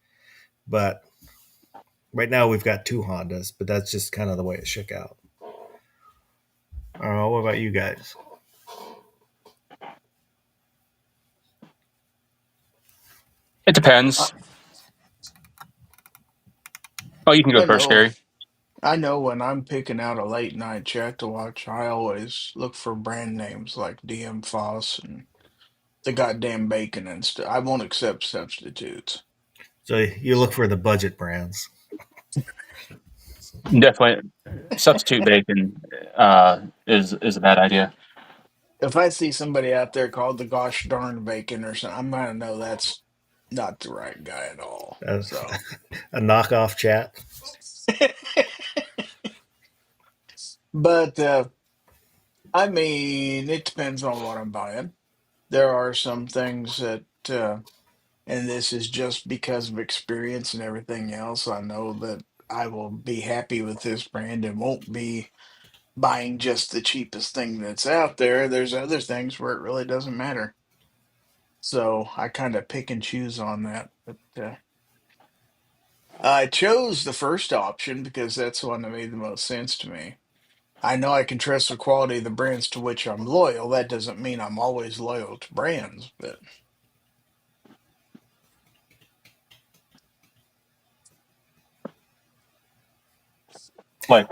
But right now we've got two Hondas, but that's just kind of the way it shook out. I don't know. What about you guys? It depends. Oh, you can go I first, know. Gary. I know when I'm picking out a late night chat to watch, I always look for brand names like DM Foss and the goddamn bacon and stuff. I won't accept substitutes. So you look So for the budget brands. Definitely, substitute bacon is a bad idea. if I see somebody out there called the gosh darn bacon or something, I'm gonna know that's not the right guy at all. Uh, So, a knockoff chat. but I mean, it depends on what I'm buying. There are some things that, and this is just because of experience and everything else, I know that I will be happy with this brand and won't be buying just the cheapest thing that's out there. There's other things where it really doesn't matter. So I kind of pick and choose on that. But I chose the first option because that's the one that made the most sense to me. I know I can trust the quality of the brands to which I'm loyal. That doesn't mean I'm always loyal to brands, but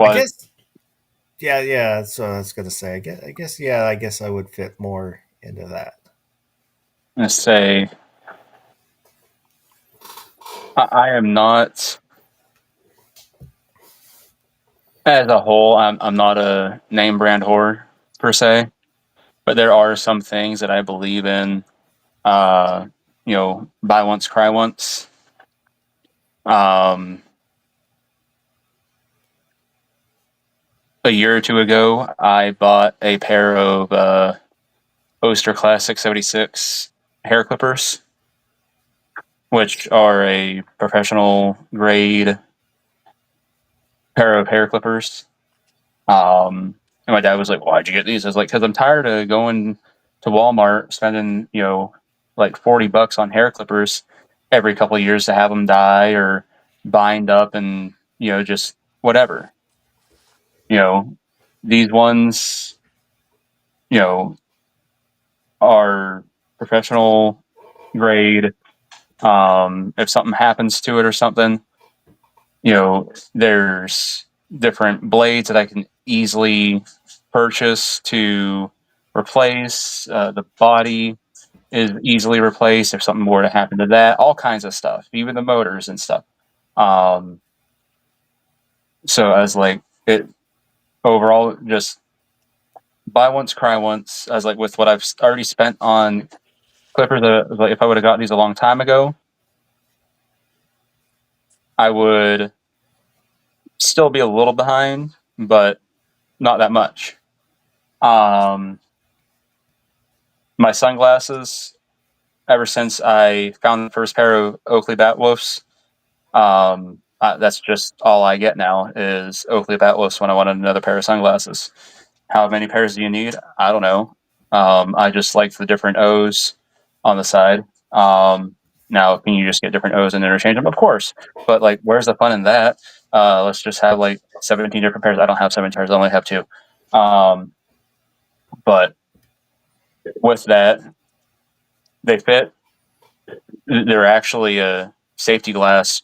I Likewise, guess. Yeah. That's what I was gonna say. Yeah. I guess I would fit more into that. I'm gonna say I am not, as a whole. I'm not a name brand whore per se, but there are some things that I believe in. Uh, buy once, cry once. Um, a year or two ago, I bought a pair of Oster Classic 76 hair clippers, which are a professional grade pair of hair clippers. And my dad was like, "Why'd you get these?" I was like, "Because I'm tired of going to Walmart spending, like $40 on hair clippers every couple of years to have them die or bind up and just whatever. These ones, are professional grade. If something happens to it or something, there's different blades that I can easily purchase to replace. The body is easily replaced if something were to happen to that. All kinds of stuff, even the motors and stuff. So I was like, it overall just buy once, cry once. I was like, with what I've already spent on Clippers, like if I would have gotten these a long time ago, I would still be a little behind, but not that much. My sunglasses, ever since I found the first pair of Oakley Batwolfs, that's just all I get now is Oakley Batwolfs when I want another pair of sunglasses. How many pairs do you need? I don't know. I just like the different O's on the side. Now, can you just get different O's and interchange them? Of course. But, like, where's the fun in that? Let's just have, like, 17 different pairs. I don't have 7 pairs. I only have 2. But with that, they fit. They're actually a safety glass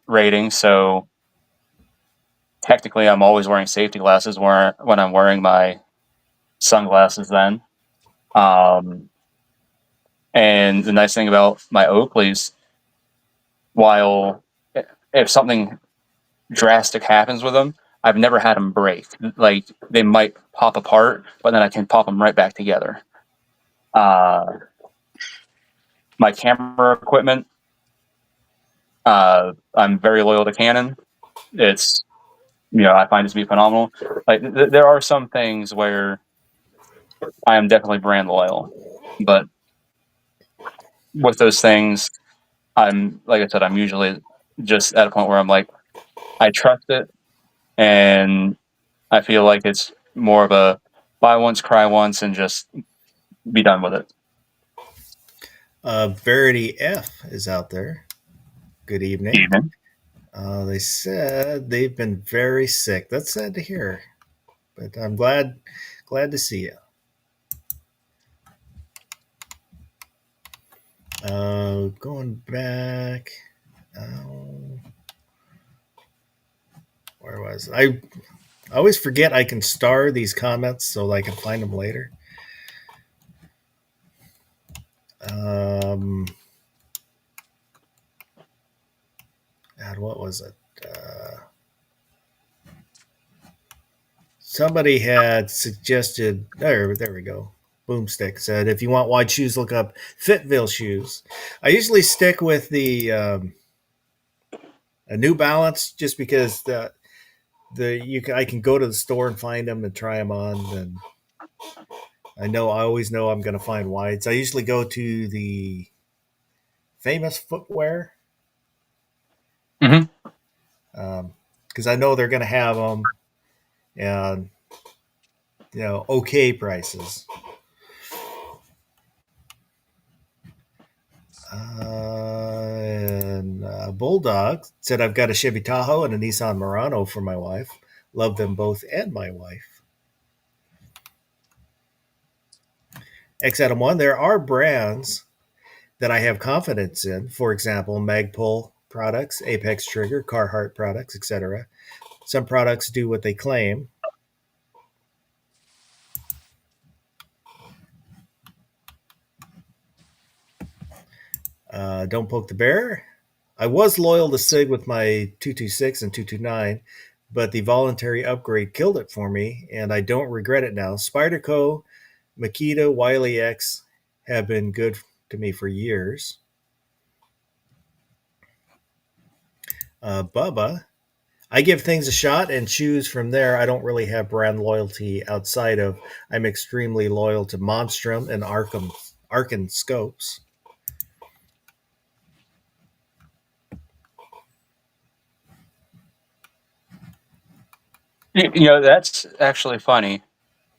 rating. So, technically, I'm always wearing safety glasses when I'm wearing my sunglasses then. And the nice thing about my Oakleys, while if something drastic happens with them, I've never had them break. Like, they might pop apart, but then I can pop them right back together. My camera equipment, I'm very loyal to Canon. It's, I find it to be phenomenal. Like, there are some things where I am definitely brand loyal, but with those things, like I said, I'm usually just at a point where I'm like, I trust it, and I feel like it's more of a buy once, cry once, and just be done with it. Verity F is out there. Good evening. Even. They said they've been very sick. That's sad to hear, but I'm glad to see you. Going back, where was I always forget I can star these comments so I can find them later. God, what was it? Somebody had suggested. There we go. Boomstick said, if you want wide shoes, look up Fitville shoes. I usually stick with the a New Balance just because I can go to the store and find them and try them on, and I always know I'm going to find wides. I usually go to the Famous Footwear Mm-hmm. because I know they're going to have them, and okay prices. And Bulldog said, I've got a Chevy Tahoe and a Nissan Murano for my wife. Love them both and my wife. X Adam 1, there are brands that I have confidence in. For example, Magpul products, Apex Trigger, Carhartt products, etc. Some products do what they claim. Don't poke the bear. I was loyal to SIG with my 226 and 229, but the voluntary upgrade killed it for me, and I don't regret it now. Spyderco, Makita, Wiley X have been good to me for years. Bubba, I give things a shot and choose from there. I don't really have brand loyalty outside of I'm extremely loyal to Monstrum and Arkin Scopes. That's actually funny.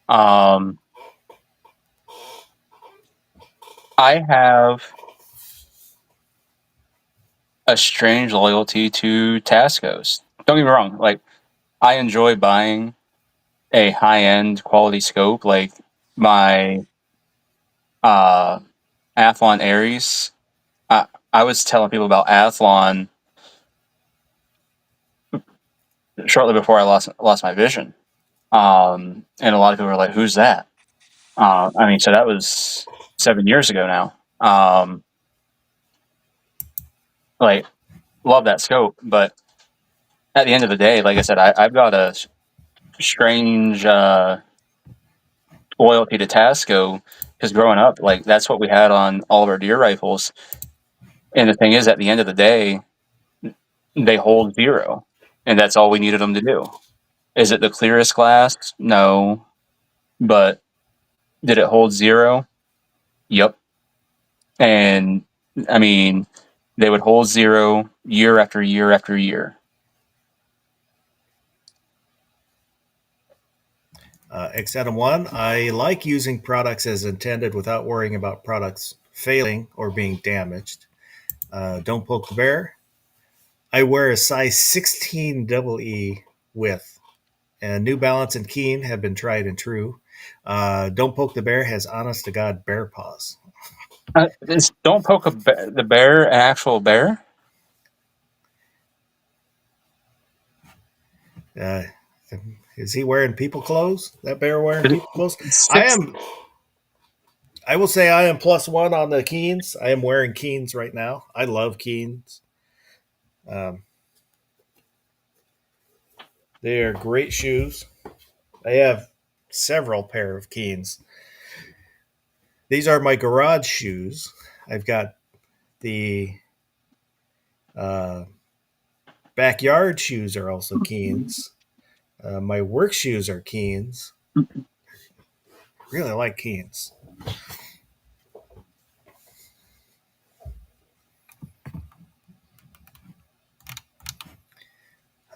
I have a strange loyalty to Tascos. Don't get me wrong. Like, I enjoy buying a high-end quality scope, like my Athlon Aries. I was telling people about Athlon shortly before I lost my vision, and a lot of people were like, "Who's that?" I mean, so that was 7 years ago now. Like, love that scope, but at the end of the day, like I said, I've got a strange loyalty to Tasco because growing up, like that's what we had on all of our deer rifles. And the thing is, at the end of the day, they hold zero, and that's all we needed them to do. Is it the clearest glass? No, but did it hold zero? Yep. And I mean, they would hold zero year after year after year. X-Adam1, I like using products as intended without worrying about products failing or being damaged. Don't poke the bear. I wear a size 16 double E width, and New Balance and Keen have been tried and true. Don't Poke the Bear has honest to God bear paws. Don't poke the bear, an actual bear. Uh, is he wearing people clothes? That bear wearing Did it- people clothes? Six- I will say I am +1 on the Keens. I am wearing Keens right now. I love Keens. They are great shoes. I have several pair of Keens. These are my garage shoes. I've got the backyard shoes are also Keens. My work shoes are Keens. Really like Keens.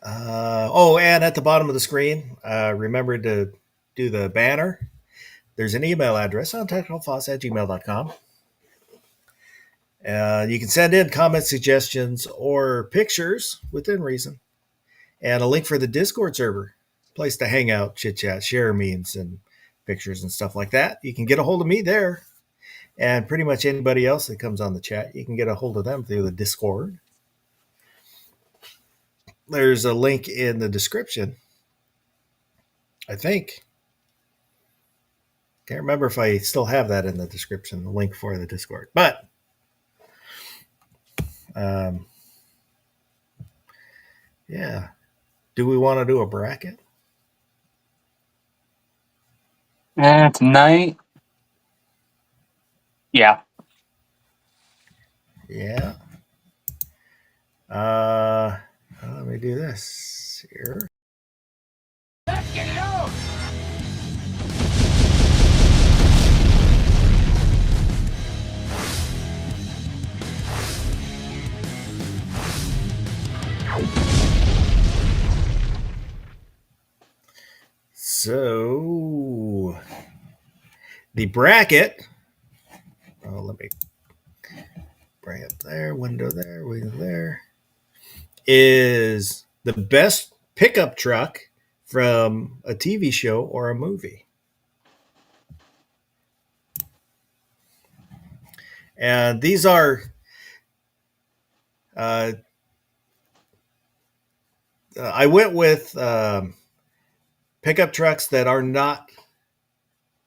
And at the bottom of the screen, remember to do the banner. There's an email address on technicalfoss@gmail.com. You can send in comments, suggestions, or pictures within reason. And a link for the Discord server, place to hang out, chit chat, share memes and pictures and stuff like that. You can get a hold of me there. And pretty much anybody else that comes on the chat, you can get a hold of them through the Discord. There's a link in the description. I think. Can't remember if I still have that in the description, the link for the Discord. But yeah. Do we want to do a bracket? Tonight. Yeah. Yeah. Let me do this here. Let's get it on! So the bracket. Oh, let me bring it there. Window there. Is the best pickup truck from a TV show or a movie. And these are I went with pickup trucks that are not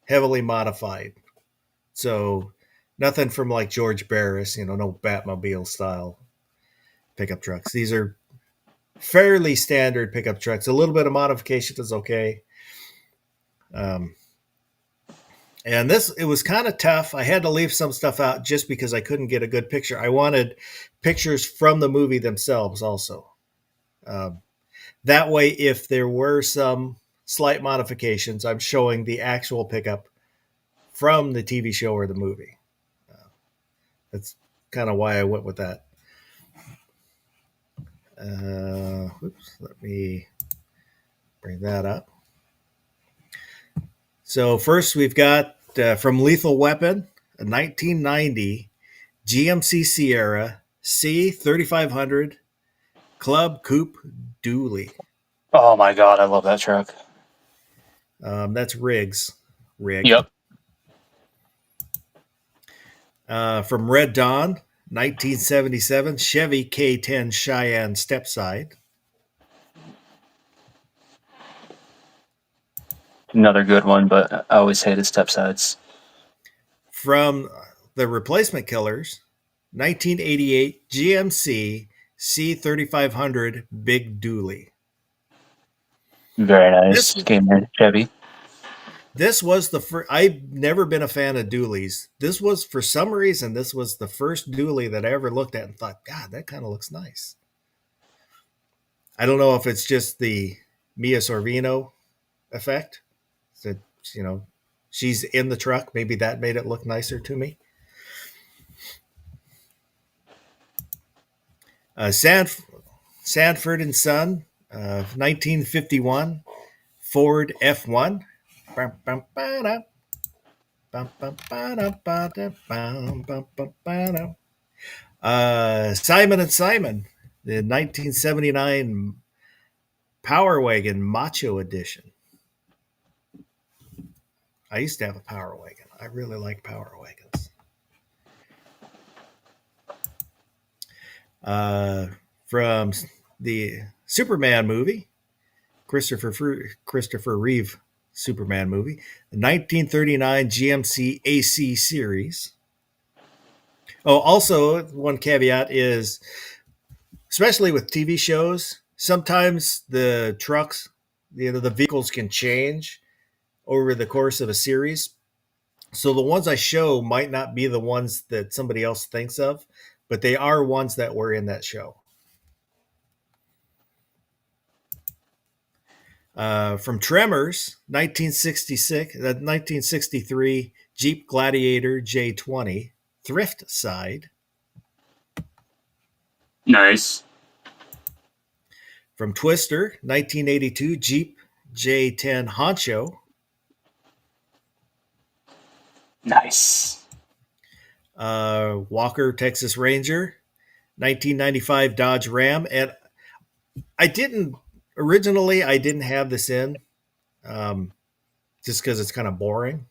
heavily modified. So nothing from like George Barris, no Batmobile style pickup trucks. These are fairly standard pickup trucks. A little bit of modification is okay. And it was kind of tough. I had to leave some stuff out just because I couldn't get a good picture. I wanted pictures from the movie themselves also. That way, if there were some slight modifications, I'm showing the actual pickup from the TV show or the movie. That's kind of why I went with that. Let me bring that up. So first we've got from Lethal Weapon, a 1990 GMC Sierra C3500 Club Coupe Dually. Oh my god, I love that truck. That's Riggs. Rig. Yep. From Red Dawn, 1977 Chevy K10 Cheyenne Stepside. Another good one, but I always hated step sides. From the Replacement Killers, 1988 GMC C3500 Big Dually. Very nice. This- Came in Chevy. This was the first. I've never been a fan of dualies. This was, for some reason, this was the first dually that I ever looked at and thought, God, that kind of looks nice. I don't know if it's just the Mia Sorvino effect. That, she's in the truck. Maybe that made it look nicer to me. Sanford and Son, 1951 Ford F1. Simon and Simon, the 1979 Power Wagon Macho Edition. I used to have a Power Wagon. I really like Power Wagons. From the Superman movie, Christopher Reeve Superman movie, the 1939 GMC AC series. Oh, also, one caveat is, especially with TV shows, sometimes the trucks, the vehicles can change over the course of a series. So the ones I show might not be the ones that somebody else thinks of, but they are ones that were in that show. From Tremors, 1963 Jeep Gladiator J20 thrift side. Nice. From Twister, 1982 Jeep J10 Honcho. Nice. Walker Texas Ranger, 1995 Dodge Ram. And I didn't have this in just because it's kind of boring.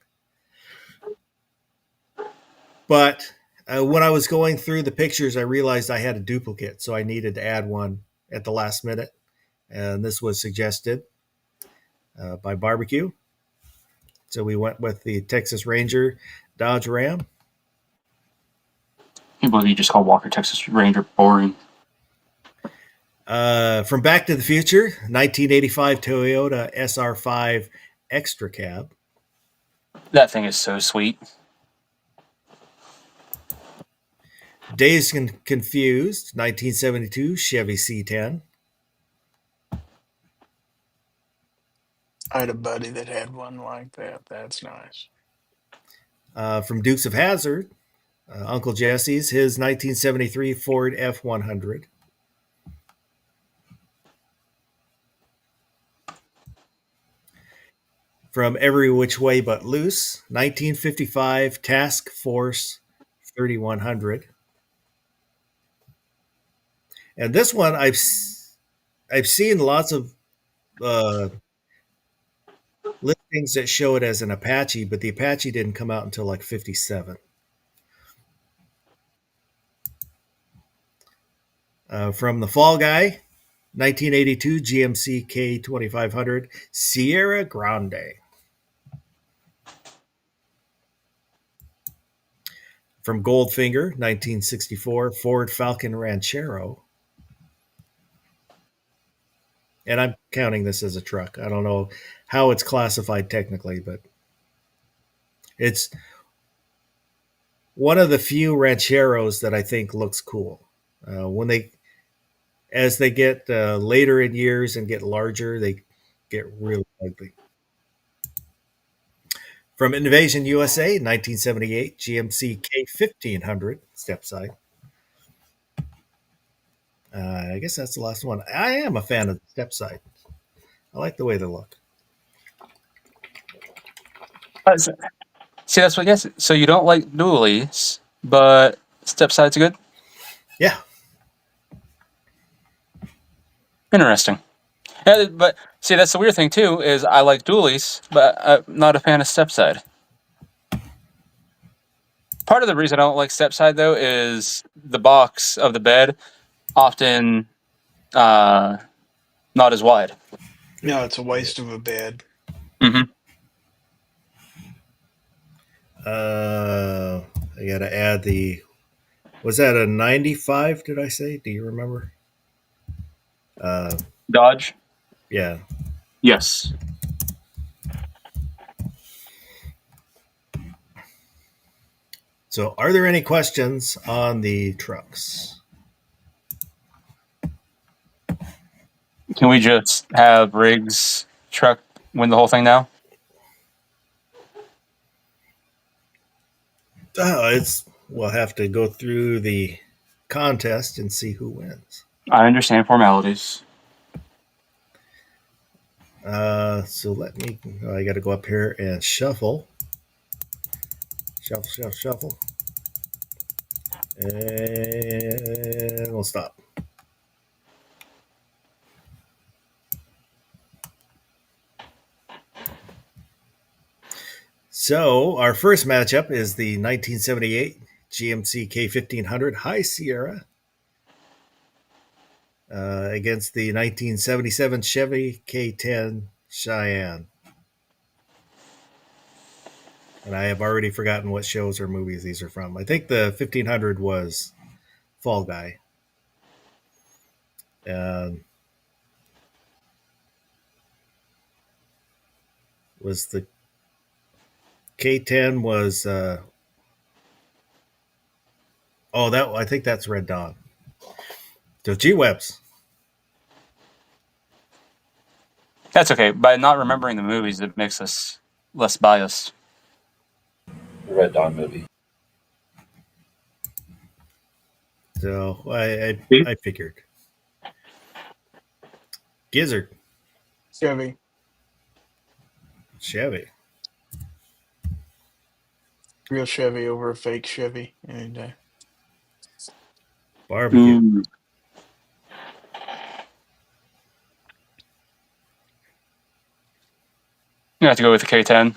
But when I was going through the pictures, I realized I had a duplicate, so I needed to add one at the last minute. And this was suggested by Barbecue. So we went with the Texas Ranger Dodge Ram. I can't believe you just called Walker Texas Ranger boring. From Back to the Future, 1985 Toyota SR5 Extra Cab. That thing is so sweet. Dazed and Confused, 1972 Chevy C10. I had a buddy that had one like that. That's nice. From Dukes of Hazzard, Uncle Jesse's, his 1973 Ford F100. From Every Which Way But Loose, 1955 Task Force 3100. And this one, I've seen lots of listings that show it as an Apache, but the Apache didn't come out until like 57. From The Fall Guy, 1982 GMC K2500 Sierra Grande. From Goldfinger, 1964 Ford Falcon Ranchero. And I'm counting this as a truck. I don't know how it's classified technically, but it's one of the few rancheros that I think looks cool. As they get later in years and get larger, they get really ugly. From Invasion USA, 1978 GMC K1500 step side. I guess that's the last one. I am a fan of the step side. I like the way they look. See, that's what I guess. So you don't like dualies, but step side's good? Yeah. Interesting. Yeah, but see, that's the weird thing too. Is I like dualies, but I'm not a fan of stepside. Part of the reason I don't like stepside though is the box of the bed often not as wide. No, it's a waste of a bed. Mm-hmm. I got to add the. Was that a 95? Did I say? Do you remember? Dodge. Yeah. Yes. So, are there any questions on the trucks? Can we just have Riggs truck win the whole thing now? We'll have to go through the contest and see who wins. I understand formalities. So let me. I got to go up here and shuffle, shuffle, and we'll stop. So our first matchup is the 1978 GMC K1500 High Sierra against the 1977 Chevy K10 Cheyenne. And I have already forgotten what shows or movies these are from. I think the 1500 was Fall Guy. And was the K10 was I think that's Red Dawn. So G-Webs. That's okay. By not remembering the movies, it makes us less biased. The Red Dawn movie. So I figured. Gizzard. Chevy. Chevy. Real Chevy over a fake Chevy any day. Barbecue. You have to go with the K10.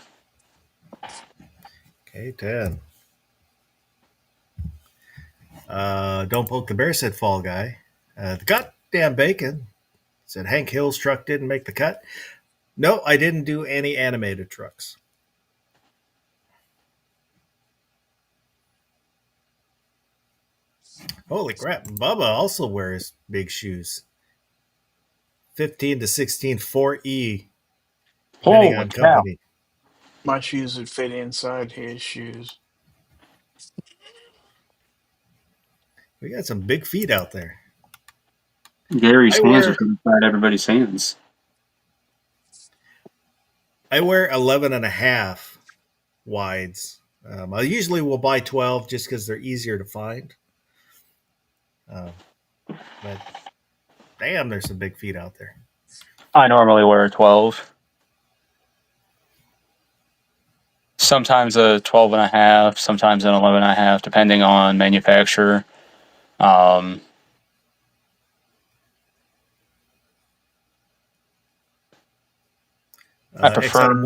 K10. Don't Poke the Bear said Fall Guy. The goddamn bacon said Hank Hill's truck didn't make the cut. No, I didn't do any animated trucks. Holy crap. Bubba also wears big shoes. 15 to 16 4E, depending Holy on cow. company. My shoes would fit inside his shoes. We got some big feet out there. Gary's I hands wear- are inside everybody's hands. I wear 11 and a half wides. I usually will buy 12 just because they're easier to find. But damn, there's some big feet out there. I normally wear a 12. Sometimes a 12 and a half, sometimes an 11 and a half, depending on manufacturer. I prefer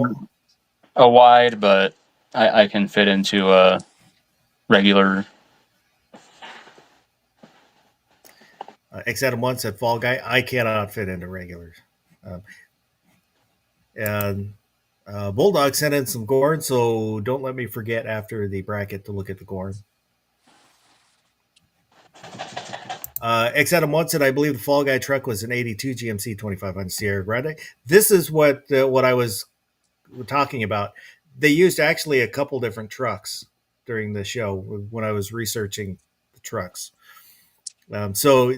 a wide, but I can fit into a regular. X Adam 1 said Fall Guy. I cannot fit into regulars. And Bulldog sent in some Gorn, so don't let me forget after the bracket to look at the Gorn. X Adam 1 said, I believe the Fall Guy truck was an 82 GMC 2500 Sierra Grande. This is what I was talking about. They used actually a couple different trucks during the show when I was researching the trucks. So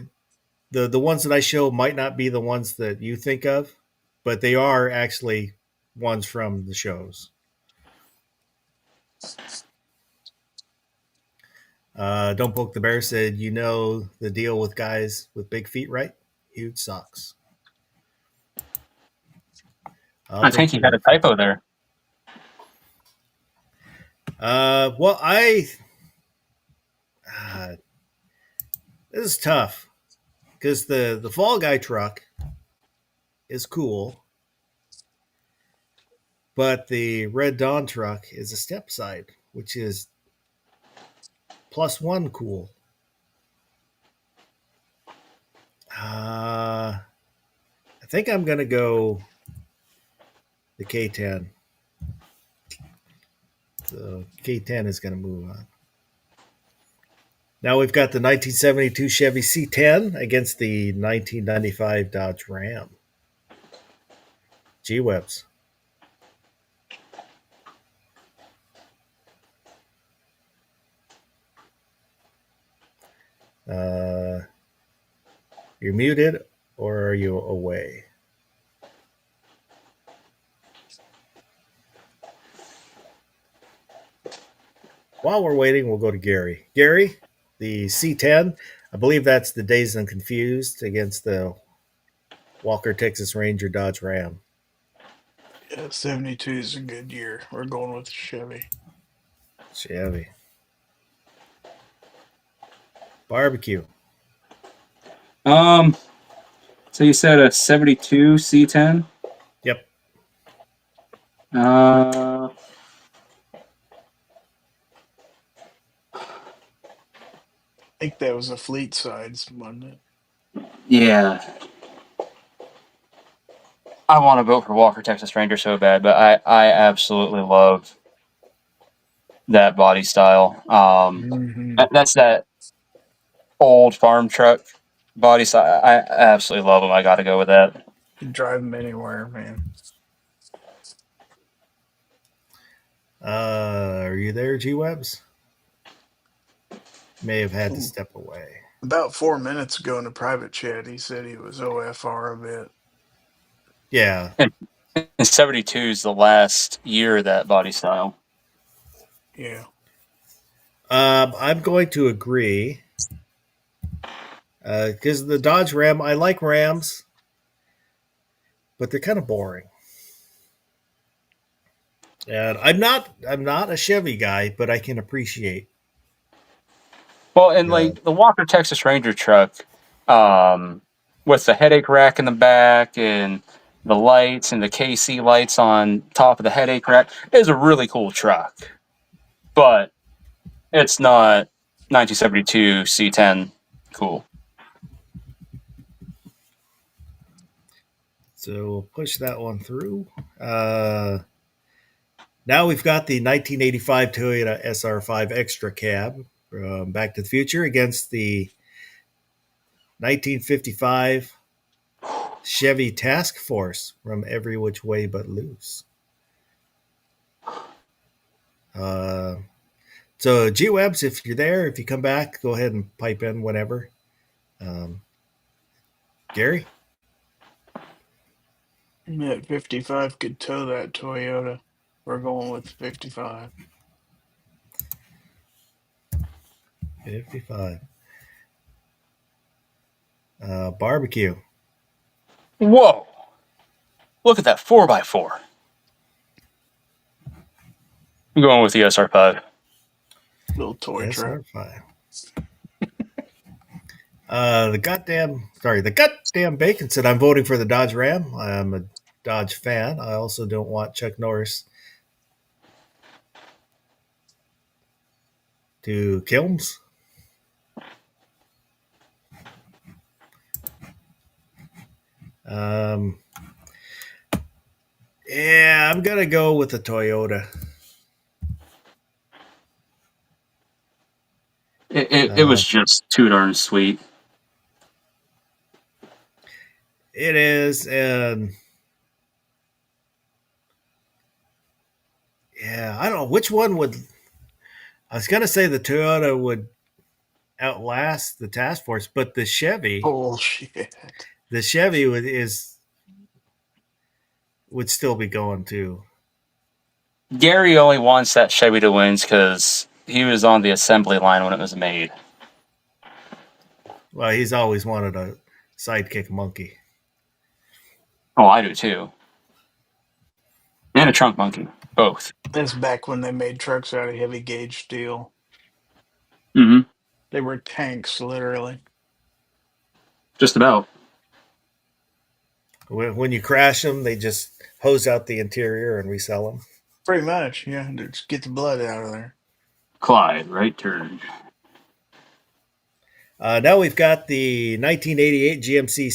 the ones that I show might not be the ones that you think of, but they are actually ones from the shows. Don't Poke the Bear said, you know the deal with guys with big feet, right? Huge socks. I think you had a typo there. Well, This is tough because the Fall Guy truck is cool, but the Red Dawn truck is a step side, which is +1 cool. I think I'm gonna go the K10. The K10 is gonna move on. Now we've got the 1972 Chevy C10 against the 1995 Dodge Ram. G-Webs. You're muted or are you away? While we're waiting, we'll go to Gary. Gary, the C10, I believe that's the Dazed and Confused against the Walker Texas Ranger Dodge Ram. Yeah, 72 is a good year. We're going with Chevy. Chevy. Barbecue. So you said a 72 C10? Yep. Uh, I think that was a Fleet Sides, wasn't it? yeah. I want to vote for Walker Texas Ranger so bad, but I absolutely love that body style. That's that old farm truck body style. I absolutely love them. I got to go with that. You drive them anywhere, man. Are you there, G-Webs? May have had to step away. About 4 minutes ago in a private chat, he said he was OFR a bit. Yeah. And 72 is the last year of that body style. Yeah. I'm going to agree. Because the Dodge Ram, I like Rams, but they're kind of boring. And I'm not a Chevy guy, but I can appreciate. Well, and like the Walker Texas Ranger truck, with the headache rack in the back and the lights and the KC lights on top of the headache rack, is a really cool truck. But it's not 1972 C10 cool. So we'll push that one through. Now we've got the 1985 Toyota SR5 Extra Cab from Back to the Future against the 1955 Chevy Task Force from Every Which Way But Loose. So G-Webs, if you're there, if you come back, go ahead and pipe in whenever. Gary? That 55 could tow that Toyota. We're going with 55. 55. Barbecue. Whoa! Look at that 4x4. I'm going with the SR5. Little toy truck. SR5. The goddamn bacon said I'm voting for the Dodge Ram. I'm a Dodge fan. I also don't want Chuck Norris to Kilms. Yeah, I'm gonna go with the Toyota. It was just too darn sweet. It is, and yeah, I don't know which one would. I was gonna say the Toyota would outlast the Task Force, but the Chevy Bullshit. would still be going too. Gary only wants that Chevy to win because he was on the assembly line when it was made. Well, he's always wanted a sidekick monkey. Oh, I do too. And a trunk monkey. Both. That's back when they made trucks out of heavy gauge steel. Mm-hmm. They were tanks, literally. Just about. When you crash them, they just hose out the interior and resell them. Pretty much, yeah. Just get the blood out of there. Clyde, right turn. Now we've got the 1988 GMC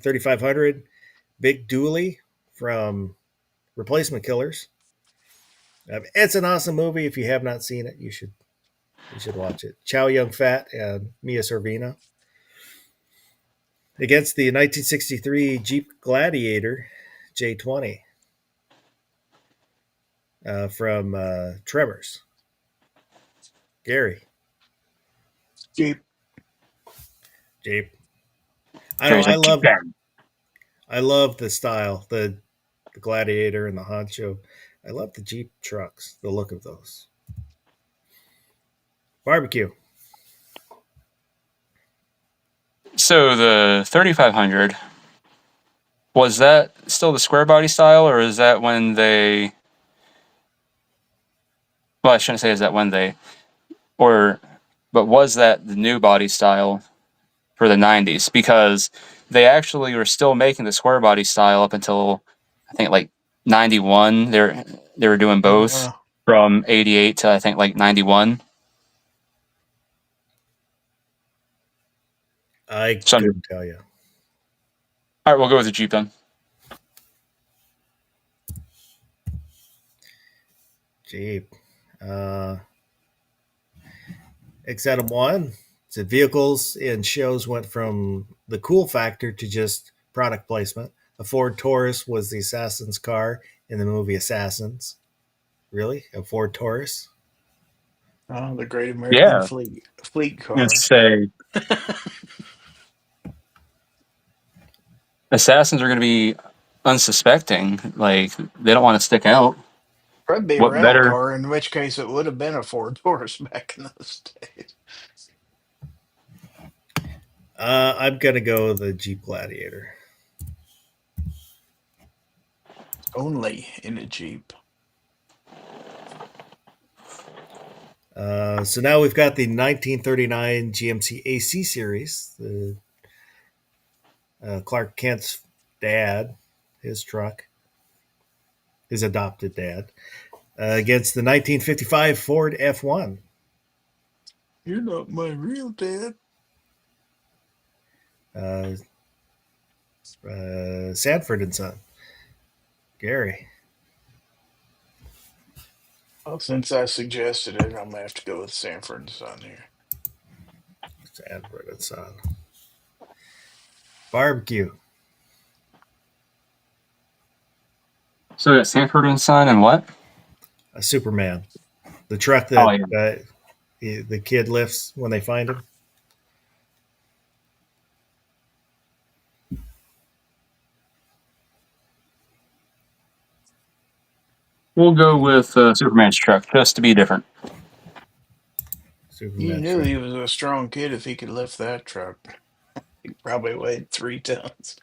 3500 Big Dually from Replacement Killers. It's an awesome movie. If you have not seen it, you should watch it. Chow Yun Fat and Mia Sorvino against the 1963 Jeep Gladiator J20 from Tremors. Gary. Jeep. Jeep. Gary's like, "Keep that." I love the style, the Gladiator and the Honcho. I love the Jeep trucks, the look of those. Barbecue. So the 3500, was that still the square body style, or is that when they? Well, I shouldn't say is that when they, or, but was that the new body style for the 90s? Because they actually were still making the square body style up until I think like 91. They were doing both from 88 to I think like 91. I So, couldn't tell you. all right, we'll go with the Jeep then. Jeep. X-Atom 1. So vehicles in shows went from the cool factor to just product placement. A Ford Taurus was the assassin's car in the movie Assassins. Really? A Ford Taurus? Oh, the Great American Yeah, Fleet car. let's say assassins are going to be unsuspecting. Like they don't want to stick out. Probably be a What rental better? car, in which case it would have been a Ford Taurus back in those days. I'm going to go the Jeep Gladiator. Only in a Jeep. So now we've got the 1939 GMC AC series, the Clark Kent's dad, his truck, his adopted dad, against the 1955 Ford F1. You're not my real dad. Uh, Sanford and Son. Gary. Well, since I suggested it, I'm gonna have to go with Sanford and Son here. Sanford and Son. Barbecue. So we got Sanford and Son and what? A Superman. The truck Oh that yeah. the kid lifts when they find him. We'll go with Superman's truck just to be different. You Superman knew truck. he was a strong kid if he could lift that truck. He probably weighed 3 tons.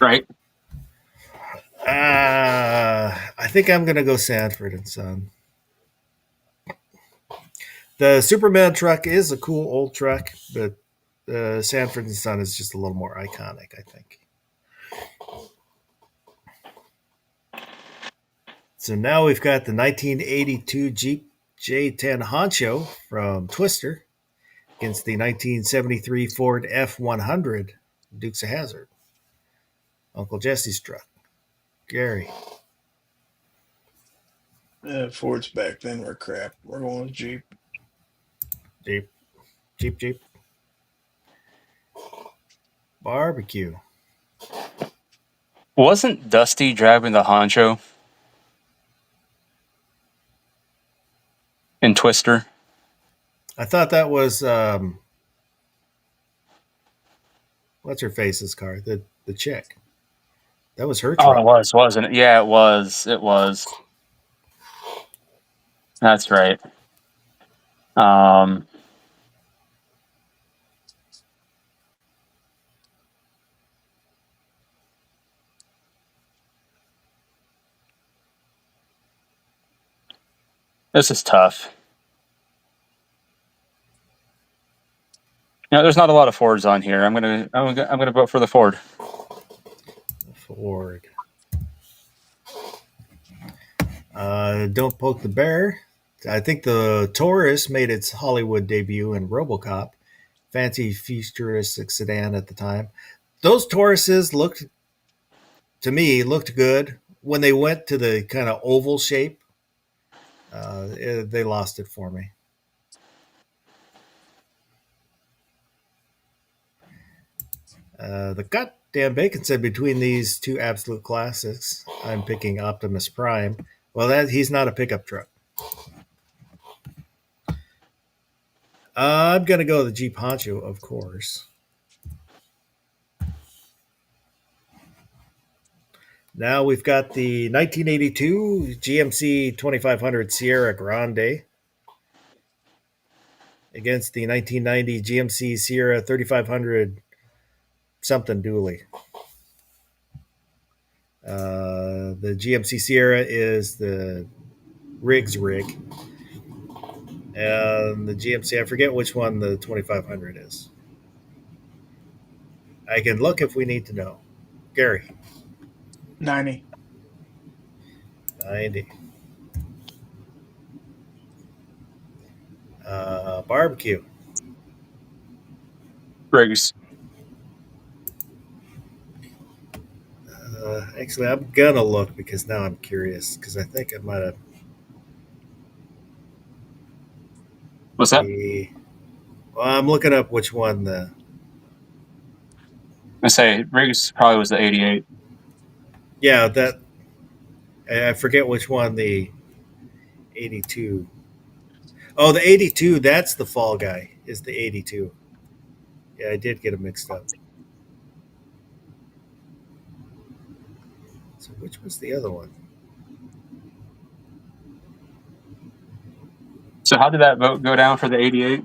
Right. I think I'm going to go Sanford and Son. The Superman truck is a cool old truck, but Sanford and Son is just a little more iconic, I think. So now we've got the 1982 Jeep J10 Honcho from Twister against the 1973 Ford F100 Dukes of Hazzard. Uncle Jesse's truck. Gary. Fords back then were crap. We're going with Jeep. Jeep. Jeep. Barbecue. Wasn't Dusty driving the Honcho in Twister? I thought that was what's her face's car? The chick. That was her Oh, truck. it was, wasn't it? Yeah, it was. It was. That's right. Um, this is tough. there's not a lot of Fords on here. I'm gonna vote for the Ford. Ford. Don't poke the bear. I think the Taurus made its Hollywood debut in RoboCop, fancy futuristic sedan at the time. Those Tauruses looked good when they went to the kind of oval shape. They lost it for me. The goddamn bacon said between these two absolute classics, I'm picking Optimus Prime. Well, he's not a pickup truck. I'm gonna go with the Jeep Honcho, of course. Now we've got the 1982 GMC 2500 Sierra Grande against the 1990 GMC Sierra 3500 something dually. The GMC Sierra is the Riggs rig, and the GMC, I forget which one the 2500 is. I can look if we need to know. Gary. 90. 90. Barbecue. Briggs. Actually, I'm gonna look because now I'm curious because I think I might have What's that? Well, I'm looking up which one the. I say Briggs probably was the 88. Yeah, that. I forget which one the 82. Oh, the 82. That's the Fall Guy. Is the 82. Yeah, I did get them mixed up. So which was the other one? So how did that vote go down for the 88?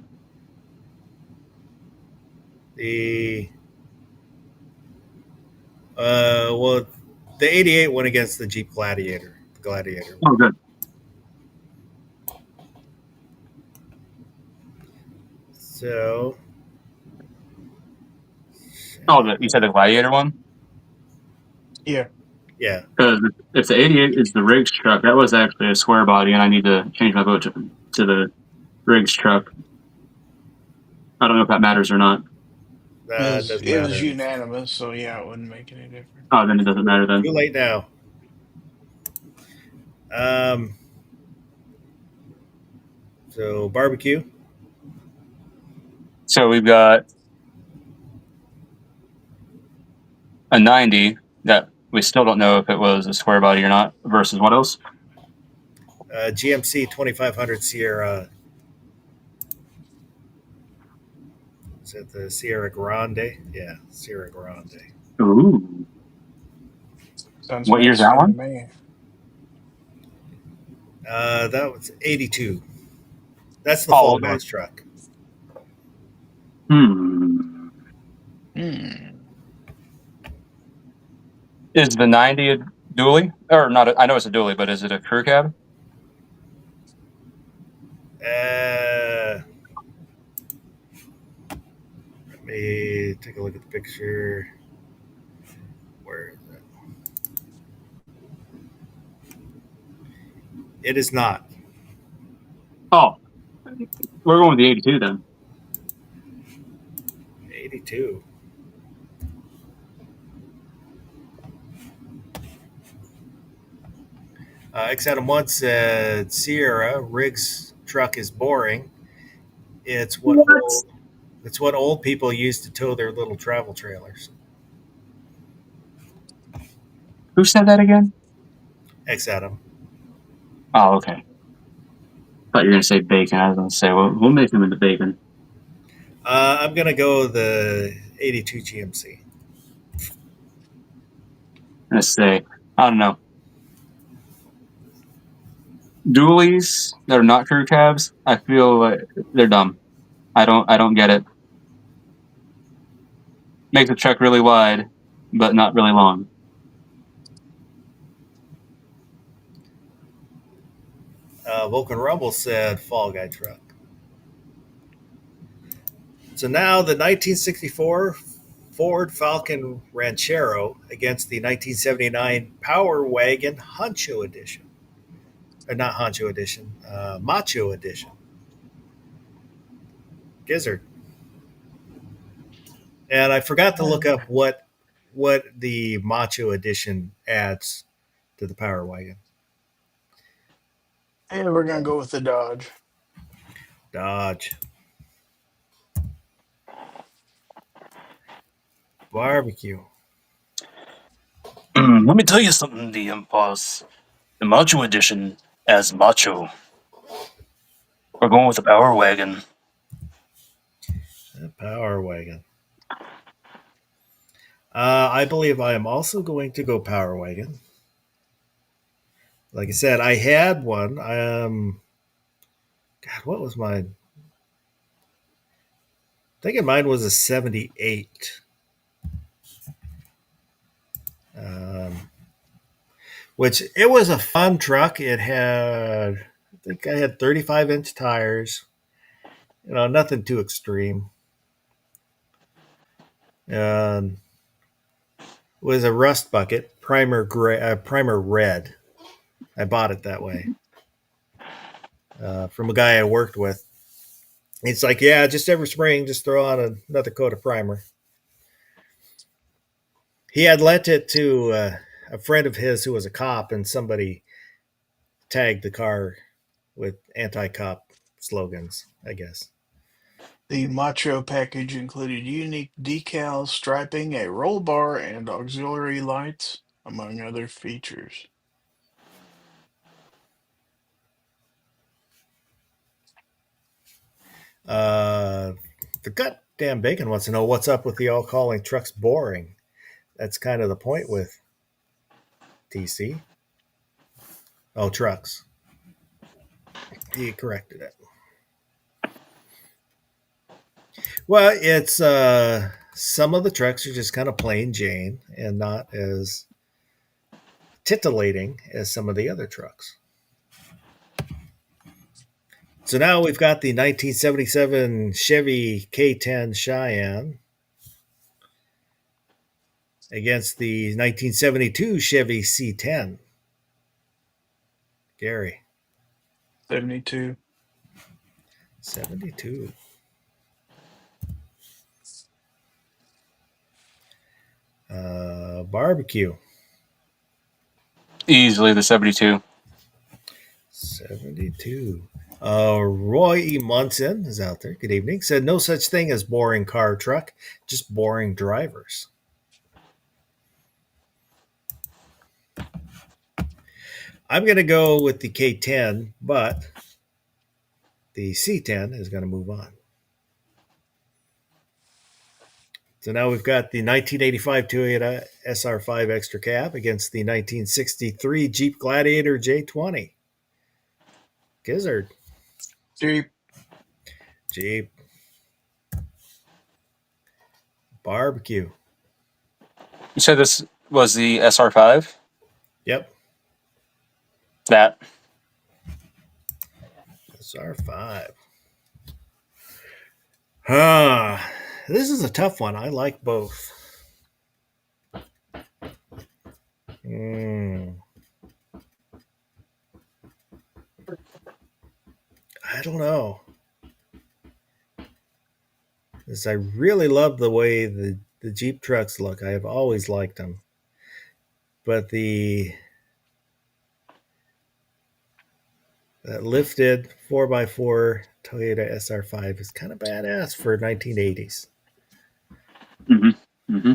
The well, the 88 went against the Jeep Gladiator. The Gladiator. Oh, good. So. Oh, you said the Gladiator one? Yeah. Yeah. Because if the 88 is the Riggs truck, that was actually a square body, and I need to change my vote to the Riggs truck. I don't know if that matters or not. It doesn't It was matter. unanimous, so yeah, it wouldn't make any difference. Oh, then it doesn't matter then. Too late now. So barbecue. So we've got a 90 that we still don't know if it was a square body or not, versus what else? GMC 2500 Sierra. Is it the Sierra Grande? Yeah, Sierra Grande. Ooh. Sounds What year's that Mexican one? to me. That was 82. That's the Oh, Fall okay. Guys truck. Hmm. Is the 90 a dually? Or not? I know it's a dually, but is it a crew cab? Let me take a look at the picture. Where is it? It is not. Oh, we're going with the 82 then. 82. X Adam once said Sierra Riggs truck is boring. It's what old people use to tow their little travel trailers. Who said that again? X Adam. Oh, okay. Thought you were going to say bacon. I was going to say, well, we'll make him into bacon. I'm gonna go the 82 GMC. Let's say, I don't know. Dualies that are not crew cabs, I feel like they're dumb. I don't get it. Makes the truck really wide, but not really long. Vulcan Rumble said Fall Guy truck. So now the 1964 Ford Falcon Ranchero against the 1979 Power Wagon Honcho Edition. Or not Honcho Edition, Macho Edition. Gizzard. And I forgot to look up what the Macho Edition adds to the Power Wagon. And we're gonna go with the Dodge. Dodge. Barbecue. Let me tell you something, DM Boss. The Macho Edition as Macho. We're going with the Power Wagon. The Power Wagon. I believe I am also going to go Power Wagon. Like I said, I had one. God, what was mine? I think mine was a 78. Which it was a fun truck. It had, I think I had 35-inch tires. Nothing too extreme. And it was a rust bucket, primer red. I bought it that way from a guy I worked with. It's like, yeah, just every spring, just throw on another coat of primer. He had lent it to a friend of his who was a cop, and somebody tagged the car with anti-cop slogans, I guess. The Macho package included unique decals, striping, a roll bar, and auxiliary lights, among other features. The goddamn bacon wants to know what's up with the all calling trucks boring. That's kind of the point with TC. Oh, trucks. He corrected it. Well, it's some of the trucks are just kind of plain Jane and not as titillating as some of the other trucks. So now we've got the 1977 Chevy K10 Cheyenne against the 1972 Chevy C10. Gary. 72. 72. Barbecue. Easily the 72. 72. Roy E. Munson is out there. Good evening. Said no such thing as boring car truck, just boring drivers. I'm going to go with the K10, but the C10 is going to move on. So now we've got the 1985 Toyota SR5 Extra Cab against the 1963 Jeep Gladiator J20. Gizzard. Jeep. Barbecue. You said this was the SR5? Yep. That. SR5. This is a tough one. I like both. I don't know. Because I really love the way the Jeep trucks look. I have always liked them. But that lifted 4x4 Toyota SR5 is kind of badass for 1980s. Mm-hmm. Mm-hmm.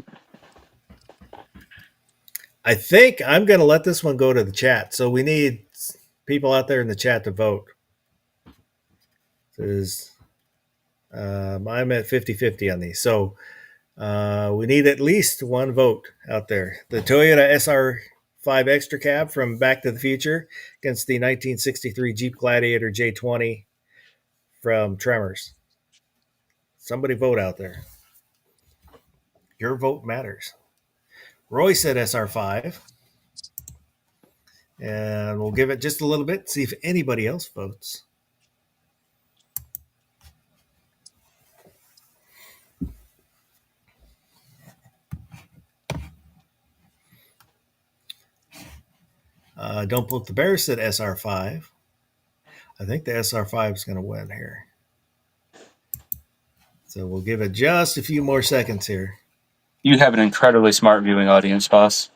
I think I'm going to let this one go to the chat. So we need people out there in the chat to vote. I'm at 50-50 on these. So we need at least one vote out there. The Toyota SR5 Extra Cab from Back to the Future against the 1963 Jeep Gladiator J20 from Tremors. Somebody vote out there. Your vote matters. Roy said SR5. And we'll give it just a little bit, see if anybody else votes. Don't Poke the Bear said SR5. I think the SR5 is going to win here. So we'll give it just a few more seconds here. You have an incredibly smart viewing audience, boss.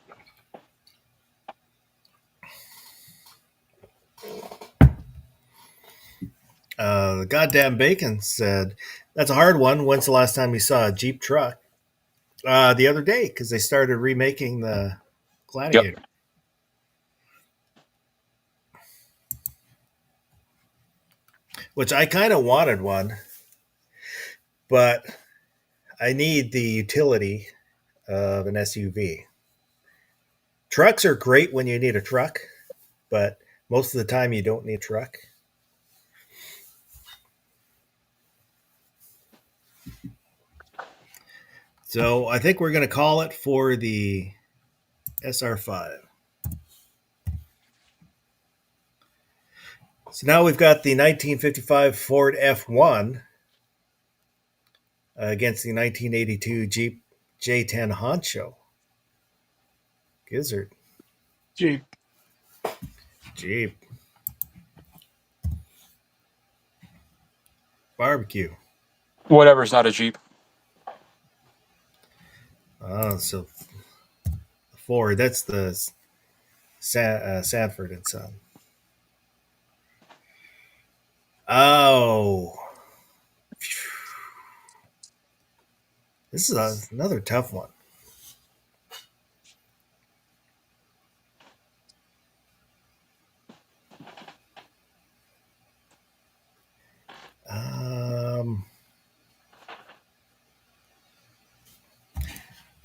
The goddamn bacon said, "That's a hard one. When's the last time you saw a Jeep truck?" The other day, because they started remaking the Gladiator. Yep. Which I kind of wanted one, but I need the utility of an SUV. Trucks are great when you need a truck, but most of the time you don't need a truck. So I think we're going to call it for the SR5. So now we've got the 1955 Ford F1 against the 1982 Jeep J10 Honcho. Gizzard. Jeep. Jeep. Barbecue. Whatever's not a Jeep. So Ford, that's the Sanford and Son. Oh. This is another tough one.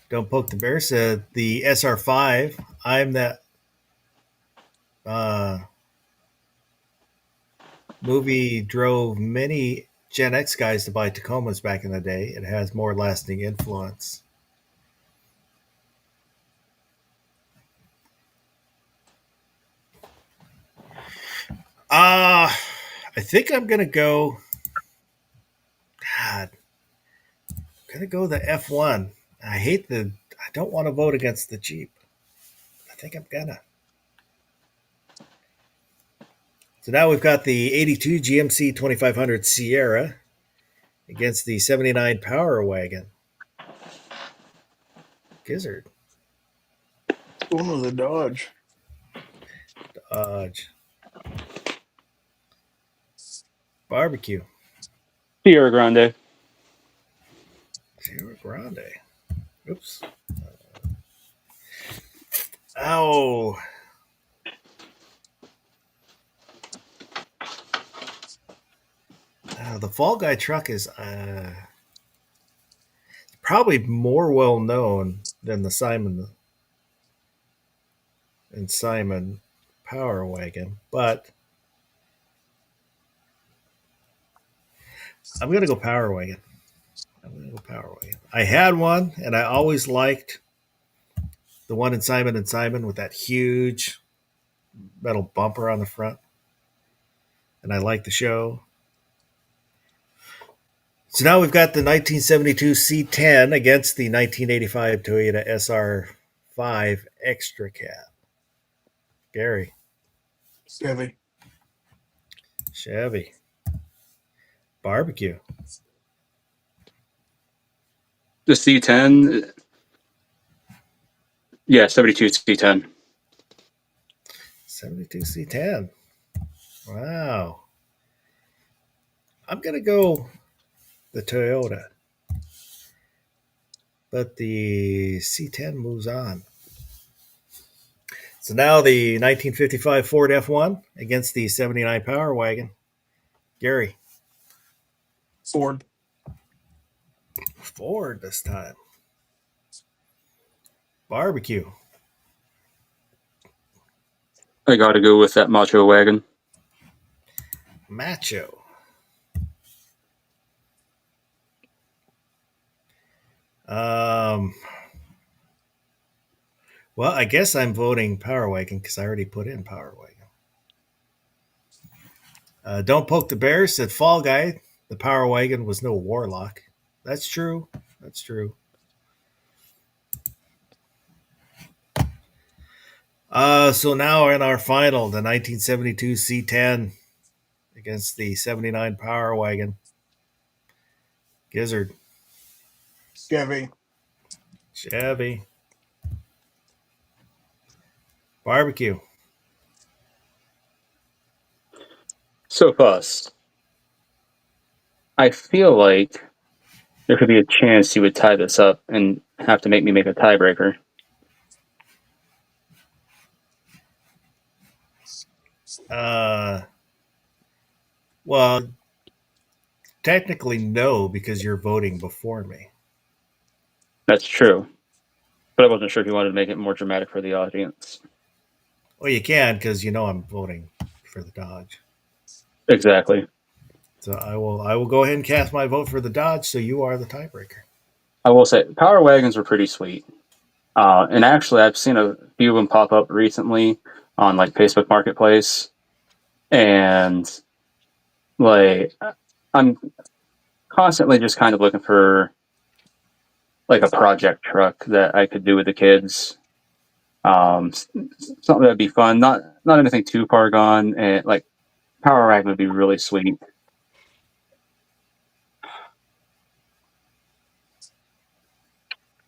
Don't Poke the Bear said the SR5. I'm that movie drove many Gen X guys to buy Tacomas back in the day. It has more lasting influence. I think I'm gonna go. God, I'm gonna go the F1. I don't want to vote against the Jeep. I think I'm gonna. So now we've got the 82 GMC 2500 Sierra against the 79 Power Wagon. Gizzard. Going with the Dodge. Dodge. Barbecue. Sierra Grande. Sierra Grande. Oops. Ow. The Fall Guy truck is probably more well known than the Simon and Simon Power Wagon, but I'm going to go Power Wagon. I had one, and I always liked the one in Simon and Simon with that huge metal bumper on the front, and I liked the show. So now we've got the 1972 C10 against the 1985 Toyota SR5 Extra Cab. Gary. Chevy. Barbecue. The C10. Yeah, 72 C10. 72 C10. Wow. I'm going to go the Toyota. But the C10 moves on. So now the 1955 Ford F1 against the 79 Power Wagon. Gary. Ford. Ford this time. Barbecue. I got to go with that Macho Wagon. Macho. Well, I guess I'm voting Power Wagon because I already put in Power Wagon. Don't Poke the Bear said Fall Guy. The Power Wagon was no Warlock. That's true. So now in our final, the 1972 C10 against the 79 Power Wagon. Gizzard. Chevy. Chevy. Barbecue. So Fuss, I feel like there could be a chance you would tie this up and have to make me make a tiebreaker. Well, technically no, because you're voting before me. That's true. But I wasn't sure if you wanted to make it more dramatic for the audience. Well, you can, because you know I'm voting for the Dodge. Exactly. So I will go ahead and cast my vote for the Dodge. So you are the tiebreaker. I will say, Power Wagons were pretty sweet. And actually, I've seen a few of them pop up recently on like Facebook Marketplace. And like, I'm constantly just kind of looking for like a project truck that I could do with the kids. Something that'd be fun. Not anything too far gone. And like, Power Wagon would be really sweet.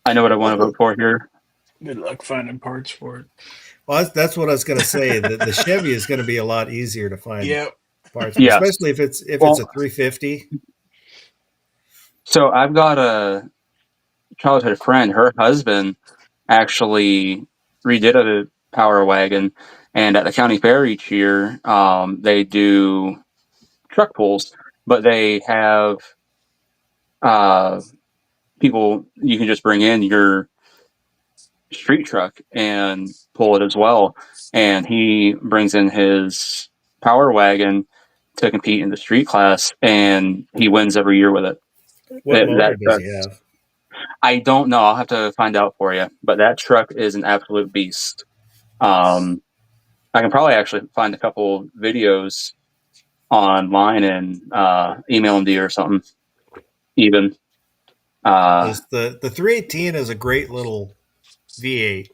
I know what I want to vote for here. Good luck finding parts for it. Well, that's what I was going to say. The Chevy is going to be a lot easier to find Yep. parts, Yeah. especially if it's a 350. So I've got a childhood friend. Her husband actually redid a Power Wagon, and at the county fair each year, they do truck pulls, but they have people you can just bring in your street truck and pull it as well. And he brings in his Power Wagon to compete in the street class, and he wins every year with it. What motor does he have? I don't know. I'll have to find out for you. But that truck is an absolute beast. I can probably actually find a couple videos online and email them to you or something. Even the 318 is a great little V8,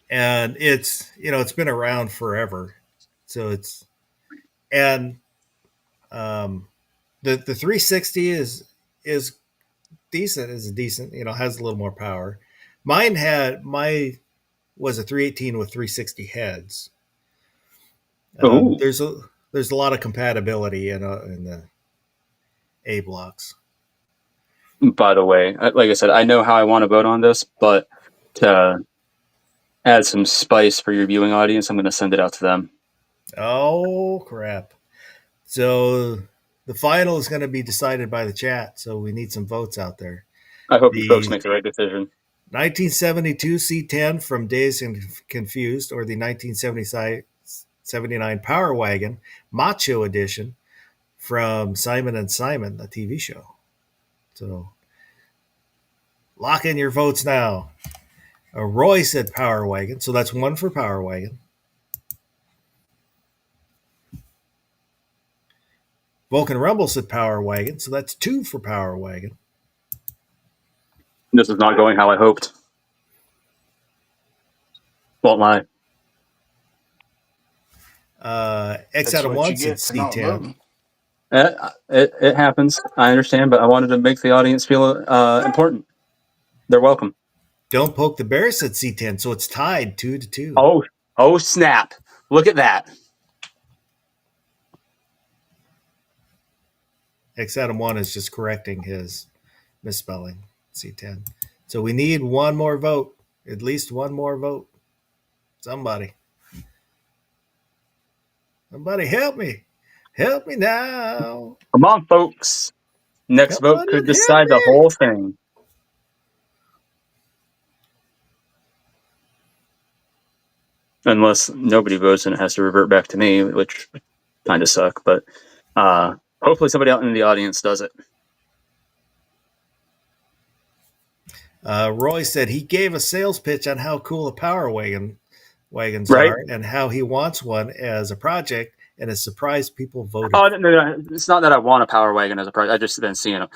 and it's been around forever. So it's the 360 is decent. Is decent. Has a little more power. Mine was a 318 with 360 heads. There's a lot of compatibility in the A blocks. by the way, like I said, I know how I want to vote on this, but to add some spice for your viewing audience, I'm going to send it out to them. Oh, crap. So the final is going to be decided by the chat, so we need some votes out there. I hope you folks make the right decision. 1972 C10 from Dazed and Confused, or the 1979 Power Wagon Macho Edition from Simon and Simon, the TV show. So lock in your votes now. Roy said Power Wagon, so that's one for Power Wagon. Vulcan Rumble said Power Wagon, so that's two for Power Wagon. This is not going how I hoped. Won't lie. X out of one said C10. It happens. I understand, but I wanted to make the audience feel important. They're welcome. Don't Poke the Bear said C10, so it's tied 2-2. Oh, snap. Look at that. X Adam 1 is just correcting his misspelling, C10. So we need one more vote, at least one more vote. Somebody help me. Help me now. Come on, folks. Next vote could decide the whole thing. Unless nobody votes and it has to revert back to me, which kind of suck. But hopefully somebody out in the audience does it. Roy said he gave a sales pitch on how cool the Power Wagons are and how he wants one as a project, and is surprised people voted. Oh, no, it's not that I want a Power Wagon as a project. I've just been seeing them.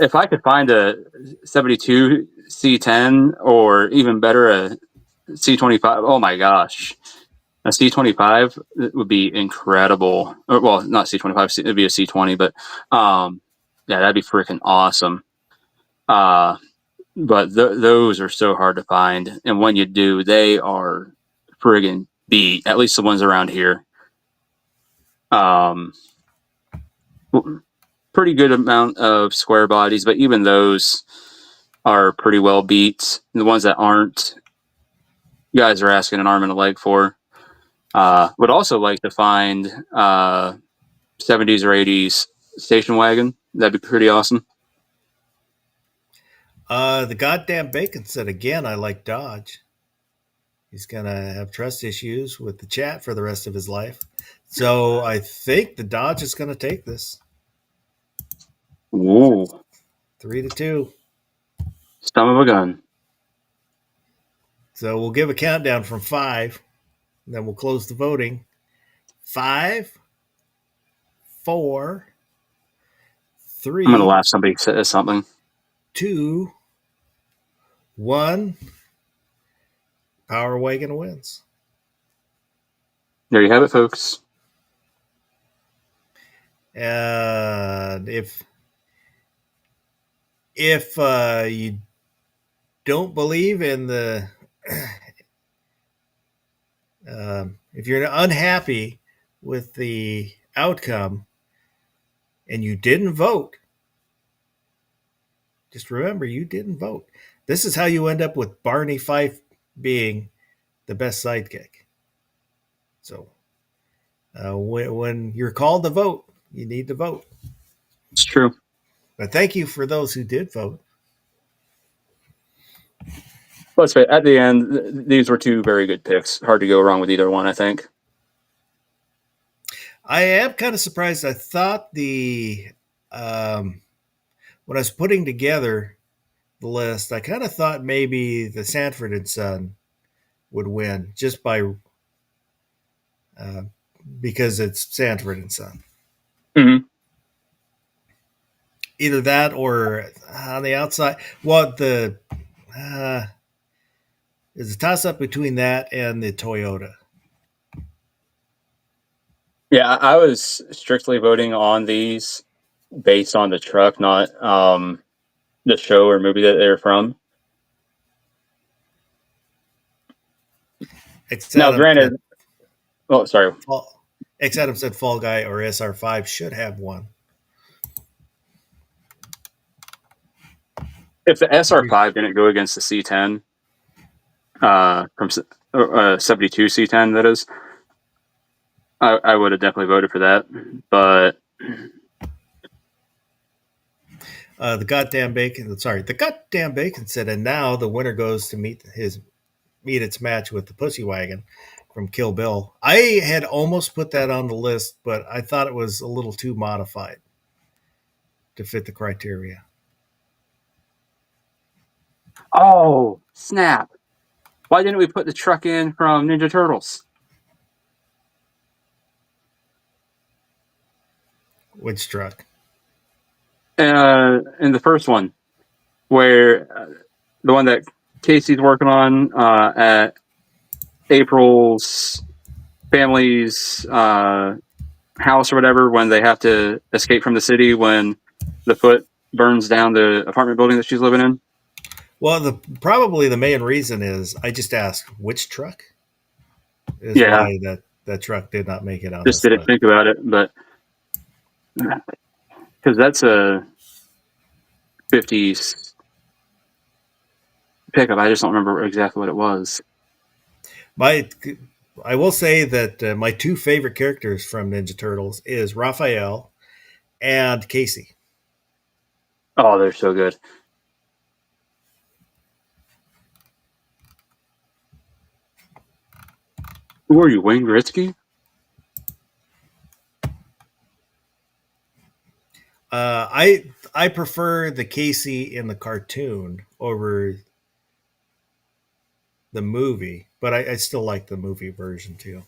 If I could find a 72 C10 or even better, a C25. Oh my gosh. A C25 would be incredible. Well, not C25, it'd be a C20, but yeah, that'd be freaking awesome. But those are so hard to find. And when you do, they are friggin' beat, at least the ones around here. Pretty good amount of square bodies, but even those are pretty well beat. The ones that aren't, you guys are asking an arm and a leg for. Would also like to find 70s or 80s station wagon. That'd be pretty awesome. The goddamn Bacon said again, I like Dodge. He's going to have trust issues with the chat for the rest of his life. So I think the Dodge is going to take this. Ooh. 3-2. Son of a gun. So we'll give a countdown from 5. Then we'll close the voting. 5, 4, 3. I'm going to laugh somebody says something. 2, 1. Power Wagon wins. There you have it, folks. And if you don't believe in the if you're unhappy with the outcome and you didn't vote, just remember you didn't vote. This is how you end up with Barney Fife being the best sidekick. So when you're called to vote, you need to vote. It's true. But thank you for those who did vote. Let's say at the end, these were two very good picks. Hard to go wrong with either one, I think. I am kind of surprised. I thought when I was putting together the list, I kind of thought maybe the Sanford and Son would win just by because it's Sanford and Son. Mm-hmm. Either that or on the outside. Well, there's a toss up between that and the Toyota. Yeah, I was strictly voting on these based on the truck, not the show or movie that they're from. Now, granted, sorry. X Adam said Fall Guy or SR5 should have one. If the SR5 didn't go against the C10 from 72 C10, that is, I would have definitely voted for that. But the goddamn Bacon said, and now the winner goes to meet its match with the Pussy Wagon from Kill Bill. I had almost put that on the list, but I thought it was a little too modified to fit the criteria. oh snap! Why didn't we put the truck in from Ninja Turtles? Which truck? In the first one, where the one that Casey's working on at April's family's house or whatever, when they have to escape from the city when the Foot burns down the apartment building that she's living in. Well, probably the main reason is I just asked which truck is Yeah. why that truck did not make it on. Just didn't think about it, but because that's a 50s pickup. I just don't remember exactly what it was. I will say that my two favorite characters from Ninja Turtles is Raphael and Casey. Oh, they're so good. Who are you, Wayne Gretzky? I prefer the Casey in the cartoon over the movie, but I still like the movie version too.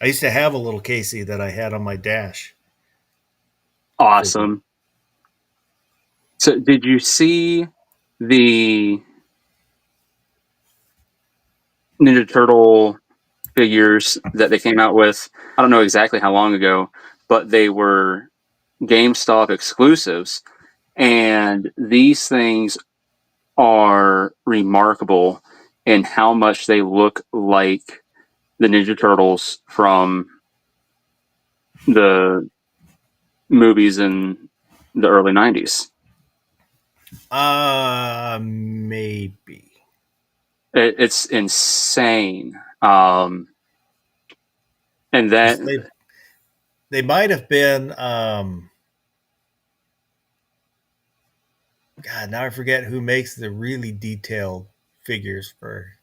I used to have a little Casey that I had on my dash. Awesome. So, did you see the Ninja Turtle figures that they came out with? I don't know exactly how long ago, but they were GameStop exclusives, and these things are remarkable in how much they look like the Ninja Turtles from the movies in the early 90s. Maybe. It's insane. And then, They might have been. God, now I forget who makes the really detailed figures for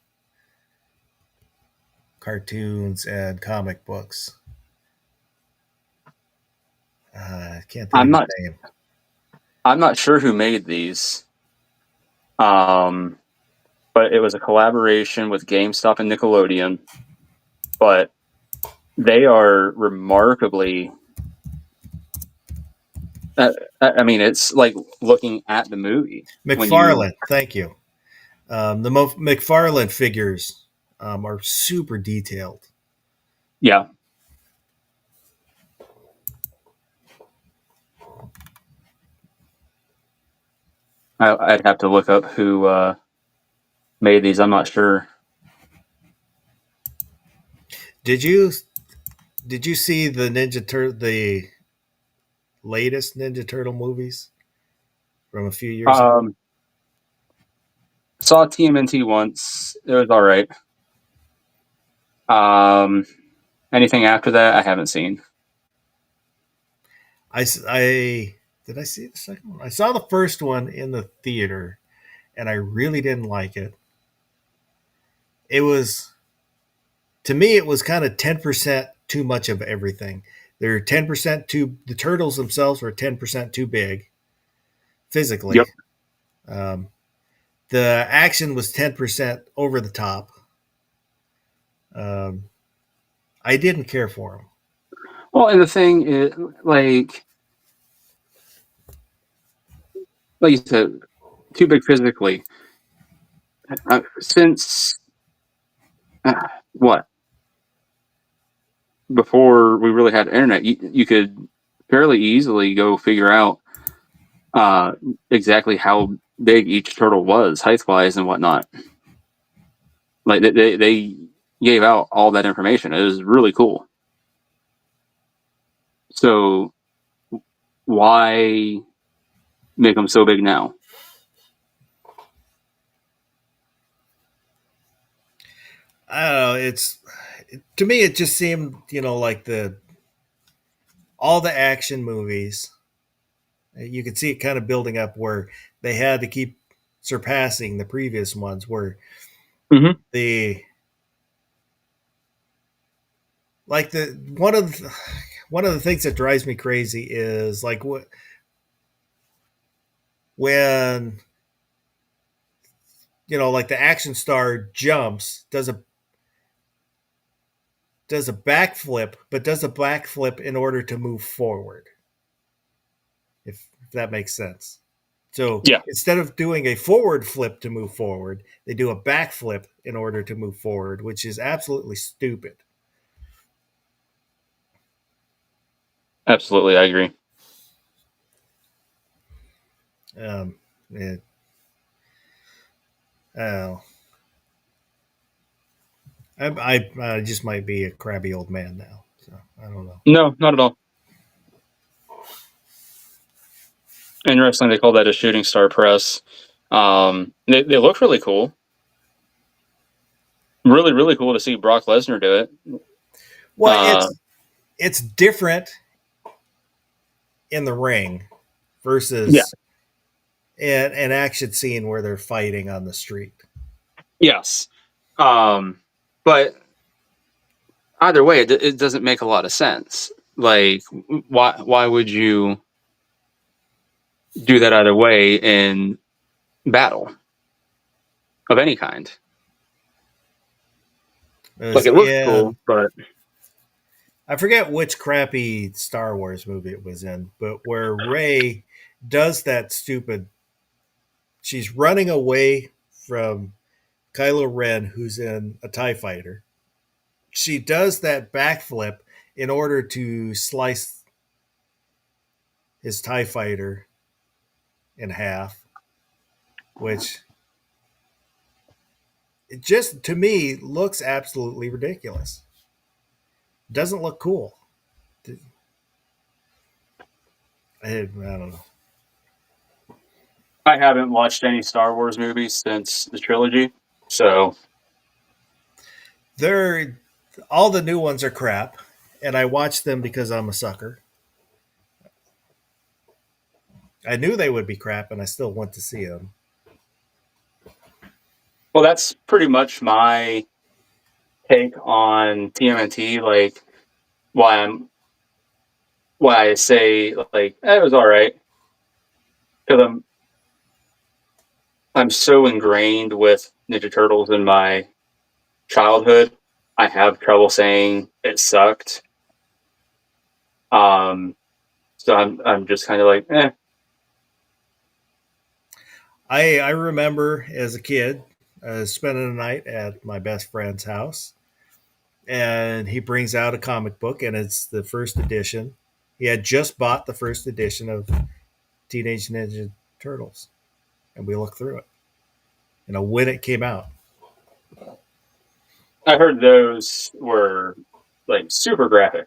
cartoons and comic books. I can't think I'm of not his name. I'm not sure who made these. But it was a collaboration with GameStop and Nickelodeon. But they are remarkably. I mean, it's like looking at the movie when you. McFarlane, thank you. McFarlane figures are super detailed. Yeah. I'd have to look up who made these. I'm not sure. Did you see the latest Ninja Turtle movies from a few years ago? Saw TMNT once. It was all right. Anything after that, I haven't seen. I did I see the second one? I saw the first one in the theater, and I really didn't like it. It was, to me, it was kind of 10% too much of everything. They're 10% too. The turtles themselves were 10% too big physically. Yep. Um, the action was 10% over the top. Um, I didn't care for them. Well, and the thing is, like you said, too big physically. Since what? Before we really had internet, you could fairly easily go figure out uh, exactly how big each turtle was, height wise and whatnot. Like they gave out all that information. It was really cool. So why make them so big now? I don't know. To me, it just seemed, like all the action movies. You could see it kind of building up where they had to keep surpassing the previous ones. Where Mm-hmm. the like the one of the things that drives me crazy is like when like the action star jumps, does a backflip, but does a backflip in order to move forward. If that makes sense. So Yeah, instead of doing a forward flip to move forward, they do a backflip in order to move forward, which is absolutely stupid. absolutely, I agree. Um, it, uh, I just might be a crabby old man now, so I don't know. No, not at all. In wrestling, they call that a shooting star press. They look really cool. Really, really cool to see Brock Lesnar do it. Well, Uh, it's different in the ring yeah, versus an action scene where they're fighting on the street. yes. But either way, it doesn't make a lot of sense. Like, why would you do that either way in battle of any kind? Like, it looks And cool, but I forget which crappy Star Wars movie it was in, but where Ray does that stupid. She's running away from Kylo Ren, who's in a TIE fighter. She does that backflip in order to slice his TIE fighter in half, which it just to me looks absolutely ridiculous. Doesn't look cool. I don't know. I haven't watched any Star Wars movies since the trilogy, so They're all the new ones are crap, and I watch them because I'm a sucker. I knew they would be crap, and I still want to see them. well, that's pretty much my take on TMNT. Like why I say like it was all right because I'm so ingrained with Ninja Turtles in my childhood. I have trouble saying it sucked. Um, so I'm just kind of like, eh. I remember as a kid spending a night at my best friend's house, and he brings out a comic book, and it's the first edition. He had just bought the first edition of Teenage Ninja Turtles, and we looked through it. When it came out. I heard those were like super graphic.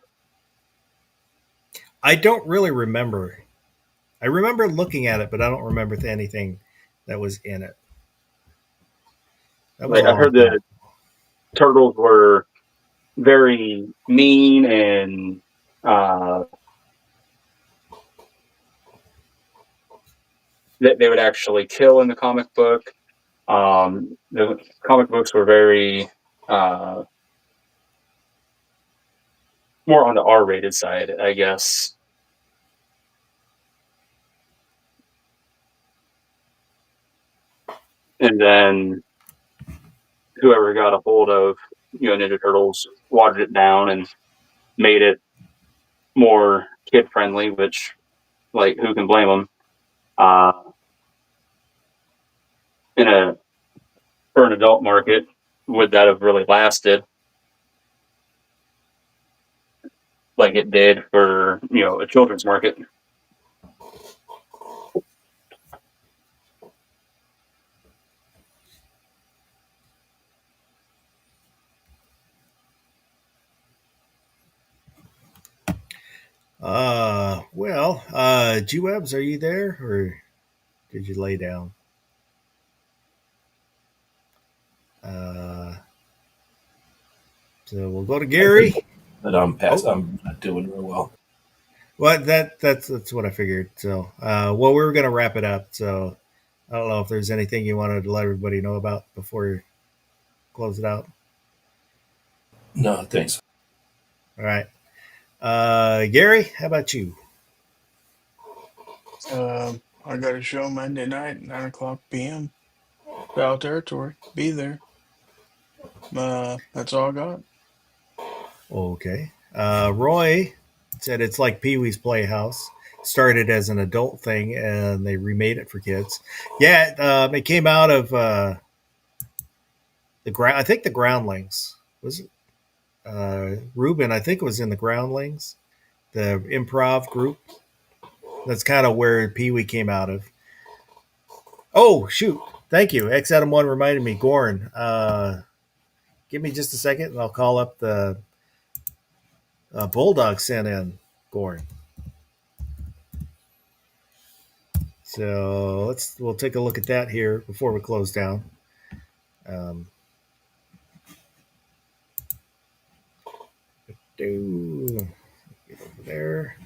I don't really remember. I remember looking at it, but I don't remember anything that was in it. That was Like a I long heard time. the turtles were very mean and that they would actually kill in the comic book. The comic books were very more on the R-rated side, I guess. And then whoever got a hold of Ninja Turtles watered it down and made it more kid friendly, which like who can blame them? Uh, in a for an adult market, would that have really lasted like it did for a children's market? G-Webs, are you there, or did you lay down? Uh, so we'll go to Gary. But I'm past. Oh. I'm not doing real well. Well, that's what I figured. So, we were going to wrap it up. So, I don't know if there's anything you wanted to let everybody know about before you close it out. No, thanks. All right, Gary, how about you? I got a show Monday night, 9 o'clock p.m. South Territory. Be there. That's all I got. Okay, Roy said it's like Pee Wee's Playhouse. Started as an adult thing, and they remade it for kids. Yeah, it came out of the ground. I think the Groundlings was it? Ruben. I think it was in the Groundlings, the improv group. That's kind of where Pee Wee came out of. Oh shoot! Thank you. X Adam One reminded me. Gorn. Give me just a second, and I'll call up the Bulldog sent in Gorn. So we'll take a look at that here before we close down. Um, do get over there.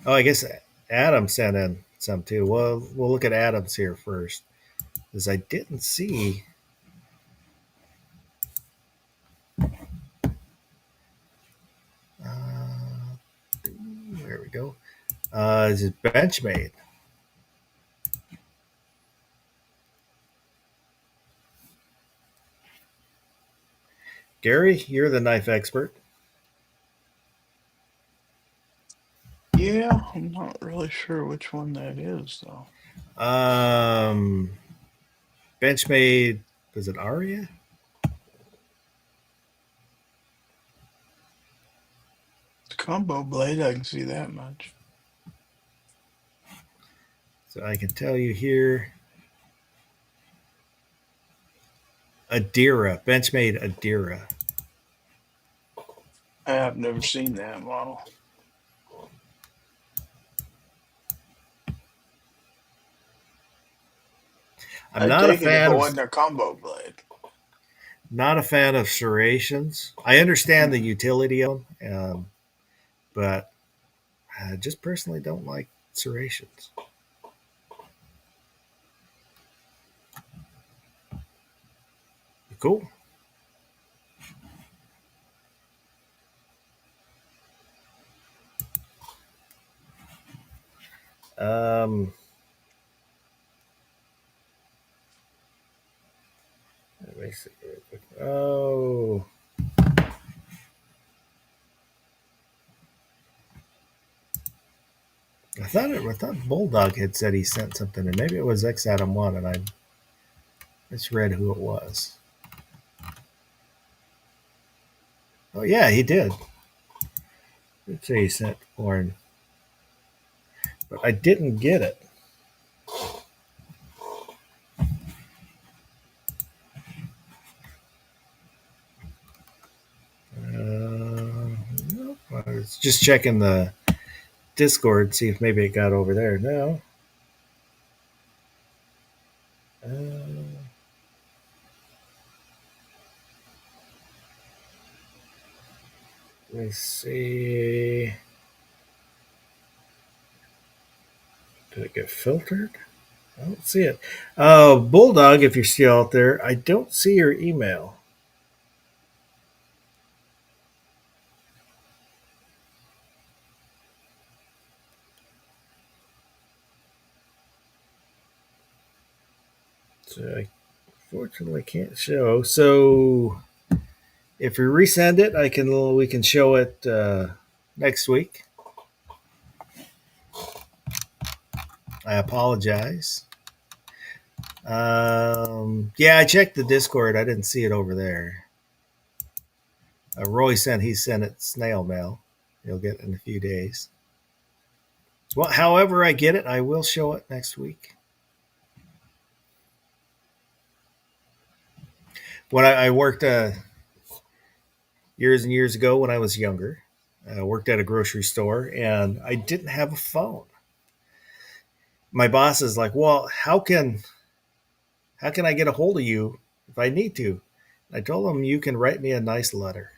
Oh, I guess Adam sent in some too. Well, we'll look at Adam's here first, because I didn't see. Uh, there we go. Is it Benchmade? Gary, you're the knife expert. Yeah, I'm not really sure which one that is though. Benchmade, was it Aria? The combo blade, I can see that much. So I can tell you here. Adira, Benchmade Adira. I have never seen that model. I'm I'd not a take it if it fan of wasn't a combo blade. serrations. I understand the utility of them, but I just personally don't like serrations. Cool. Um, let me see real quick. Oh, I thought Bulldog had said he sent something, and maybe it was X Adam One, and I misread who it was. Oh yeah, he did. Let's say he sent Lauren, but I didn't get it. Nope. I was just checking the Discord, see if maybe it got over there. No. Let me see. Did it get filtered? I don't see it. Bulldog, if you're still out there, I don't see your email. So I fortunately can't show. So if we resend it, we can show it next week. I apologize. Yeah, I checked the Discord. I didn't see it over there. Roy he sent it snail mail. You'll get it in a few days. Well, however I get it, I will show it next week. When I worked years and years ago when I was younger, I worked at a grocery store and I didn't have a phone. My boss is like, "Well, how can I get a hold of you if I need to?" I told him, "You can write me a nice letter."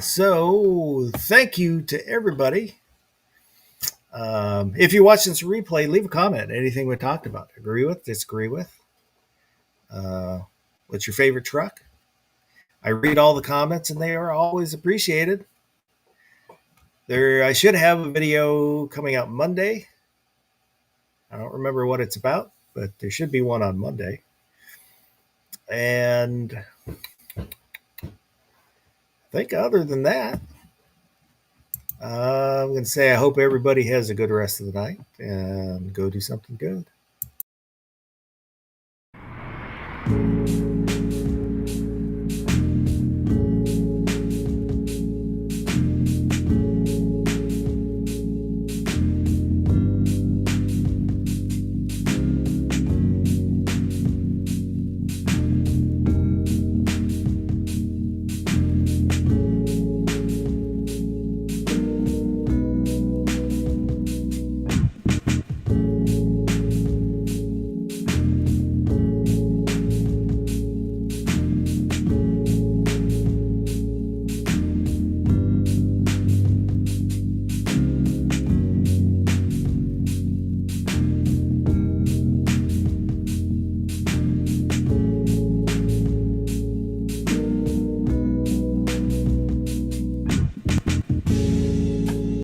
So thank you to everybody. If you're watching this replay, leave a comment. Anything we talked about, agree with, disagree with. What's your favorite truck? I read all the comments, and they are always appreciated. I should have a video coming out Monday. I don't remember what it's about, but there should be one on Monday. And I think other than that, I'm going to say I hope everybody has a good rest of the night and go do something good.